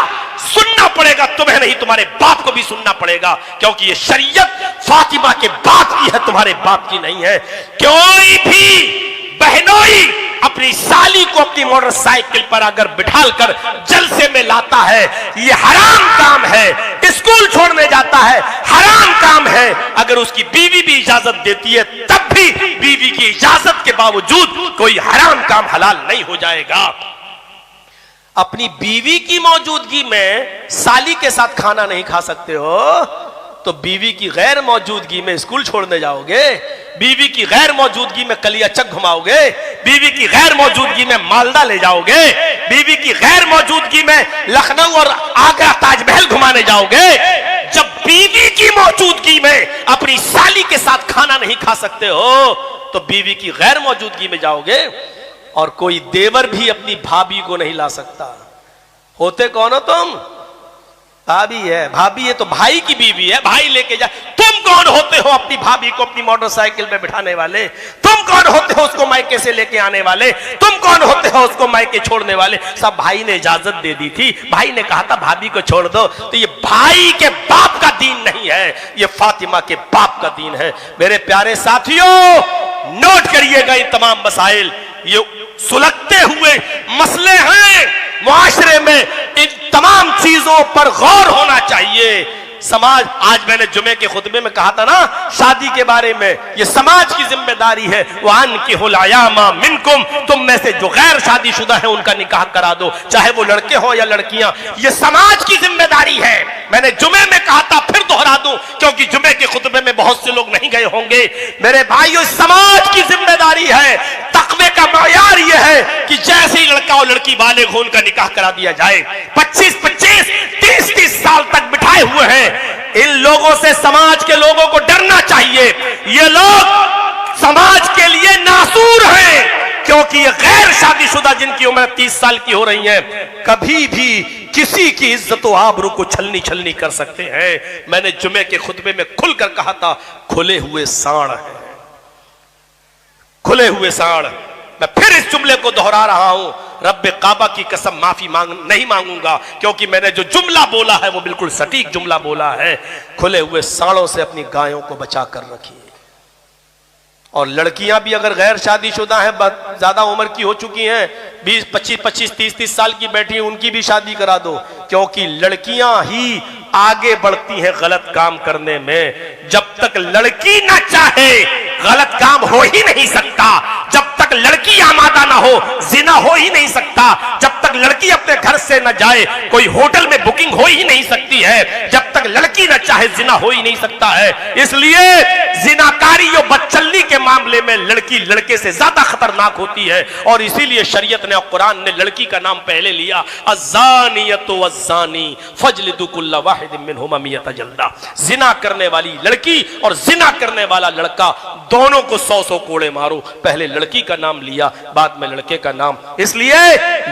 सुनना पड़ेगा तुम्हें, नहीं तुम्हारे बाप को भी सुनना पड़ेगा, क्योंकि ये शरीयत फातिमा के बाप की है, तुम्हारे बाप की नहीं है। कोई भी बहनोई अपनी साली को अपनी मोटरसाइकिल पर अगर बिठालकर जलसे में लाता है, ये हराम काम है। स्कूल छोड़ने जाता है, हराम काम है। अगर उसकी बीवी भी इजाजत देती है, तब भी बीवी की इजाजत के बावजूद कोई हराम काम हलाल नहीं हो जाएगा। अपनी बीवी की मौजूदगी में साली के साथ खाना नहीं खा सकते हो, तो बीवी की गैर मौजूदगी में स्कूल छोड़ने जाओगे, बीवी की गैर मौजूदगी में कलियाचक घुमाओगे, बीवी की गैर मौजूदगी में मालदा ले जाओगे, बीवी की गैर मौजूदगी में लखनऊ और आगरा ताजमहल घुमाने जाओगे। जब बीवी की मौजूदगी में अपनी साली के साथ खाना नहीं खा सकते हो, तो बीवी की गैर मौजूदगी में जाओगे। और कोई देवर भी अपनी भाभी को नहीं ला सकता। होते कौन हो तुम? भाभी है, भाभी है तो भाई की बीवी है, भाई लेके जा। तुम कौन होते हो अपनी भाभी को अपनी मोटरसाइकिल पे बिठाने वाले? तुम कौन होते हो उसको मायके से लेके आने वाले? तुम कौन होते हो उसको मायके छोड़ने वाले? सब भाई ने इजाजत दे दी थी, भाई ने कहा था भाभी को छोड़ दो। तो ये भाई के बाप का दीन नहीं है, ये फातिमा के बाप का दीन है। मेरे प्यारे साथियों, नोट करिएगा ये तमाम मसाइल, ये सुलगते हुए मसले हैं मुआशरे में। इन तमाम चीजों पर गौर होना चाहिए। समाज, आज मैंने जुमे के खुतबे में कहा था ना शादी के बारे में, ये समाज की जिम्मेदारी है। वान की हुलायामा मिनकुम, तुम में से जो गैर शादीशुदा है उनका निकाह करा दो, चाहे वो लड़के हो या लड़कियां। ये समाज की जिम्मेदारी है। मैंने जुमे में कहा था, फिर दोहरा दूं, क्योंकि जुमे के खुतबे में बहुत से लोग नहीं गए होंगे। मेरे भाइयों, समाज की जिम्मेदारी है। तकवे का मायार यह है कि जैसे ही लड़का और लड़की बालिग हो, उनका निकाह करा दिया जाए। 25-25, 30-30 साल तक बिठाए हुए हैं। इन लोगों से समाज के लोगों को डरना चाहिए। ये लोग समाज के लिए नासूर हैं, क्योंकि ये गैर शादीशुदा जिनकी उम्र 30 साल की हो रही है, कभी भी किसी की इज्जत व आबरू को छलनी छलनी कर सकते हैं। मैंने जुमे के खुतबे में खुलकर कहा था, खुले हुए सांड हैं, खुले हुए सांड। मैं फिर इस जुमले को दोहरा रहा हूं, रब्बे काबा की कसम माफी नहीं मांगूंगा, क्योंकि मैंने जो जुमला बोला है वो बिल्कुल सटीक जुमला बोला है। खुले हुए सांडों से अपनी गायों को बचा कर रखिए। और लड़कियां भी अगर गैर शादीशुदा हैं, ज्यादा उम्र की हो चुकी हैं, 20, 25, 30 साल की बैठी हैं, उनकी भी शादी करा दो, क्योंकि लड़कियां ही आगे बढ़ती हैं गलत काम करने में। जब तक लड़की ना चाहे, गलत काम हो ही नहीं सकता। जब तक लड़की आमादा ना हो जिना हो ही नहीं सकता। जब तक लड़की अपने घर से न जाए कोई होटल में बुकिंग हो ही नहीं सकती है। जब तक लड़की न चाहे जिना हो ही नहीं सकता है। इसलिए जिनाकारी और बदचलनी के मामले में लड़की लड़के से ज्यादा खतरनाक होती है और इसीलिए शरीयत ने और कुरान ने लड़की का नाम पहले लिया, अज़्ज़ानियतु वज़्ज़ानी फजलिदू कुल्ला वाहिदिन मिनहुमा मियता जल्दा। जिना करने वाली लड़की और जिना करने वाला लड़का दोनों को 100 कोड़े मारो। पहले लड़की का नाम लिया, बाद में लड़के का नाम। इसलिए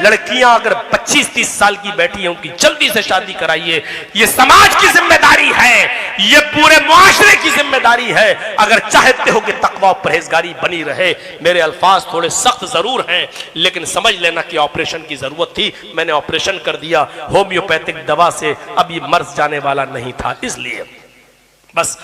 लड़कियां अगर 25-30 साल की बैठी हैं उनकी जल्दी से शादी कराइए। ये समाज की जिम्मेदारी है, ये पूरे मुआशरे की जिम्मेदारी है। अगर चाहते हो कि तकवा और परहेजगारी बनी रहे। मेरे अल्फाज थोड़े सख्त जरूर हैं लेकिन समझ लेना कि ऑपरेशन की जरूरत थी, मैंने ऑपरेशन कर दिया। होम्योपैथिक दवा से अब ये मर्ज जाने वाला नहीं था, इसलिए बस।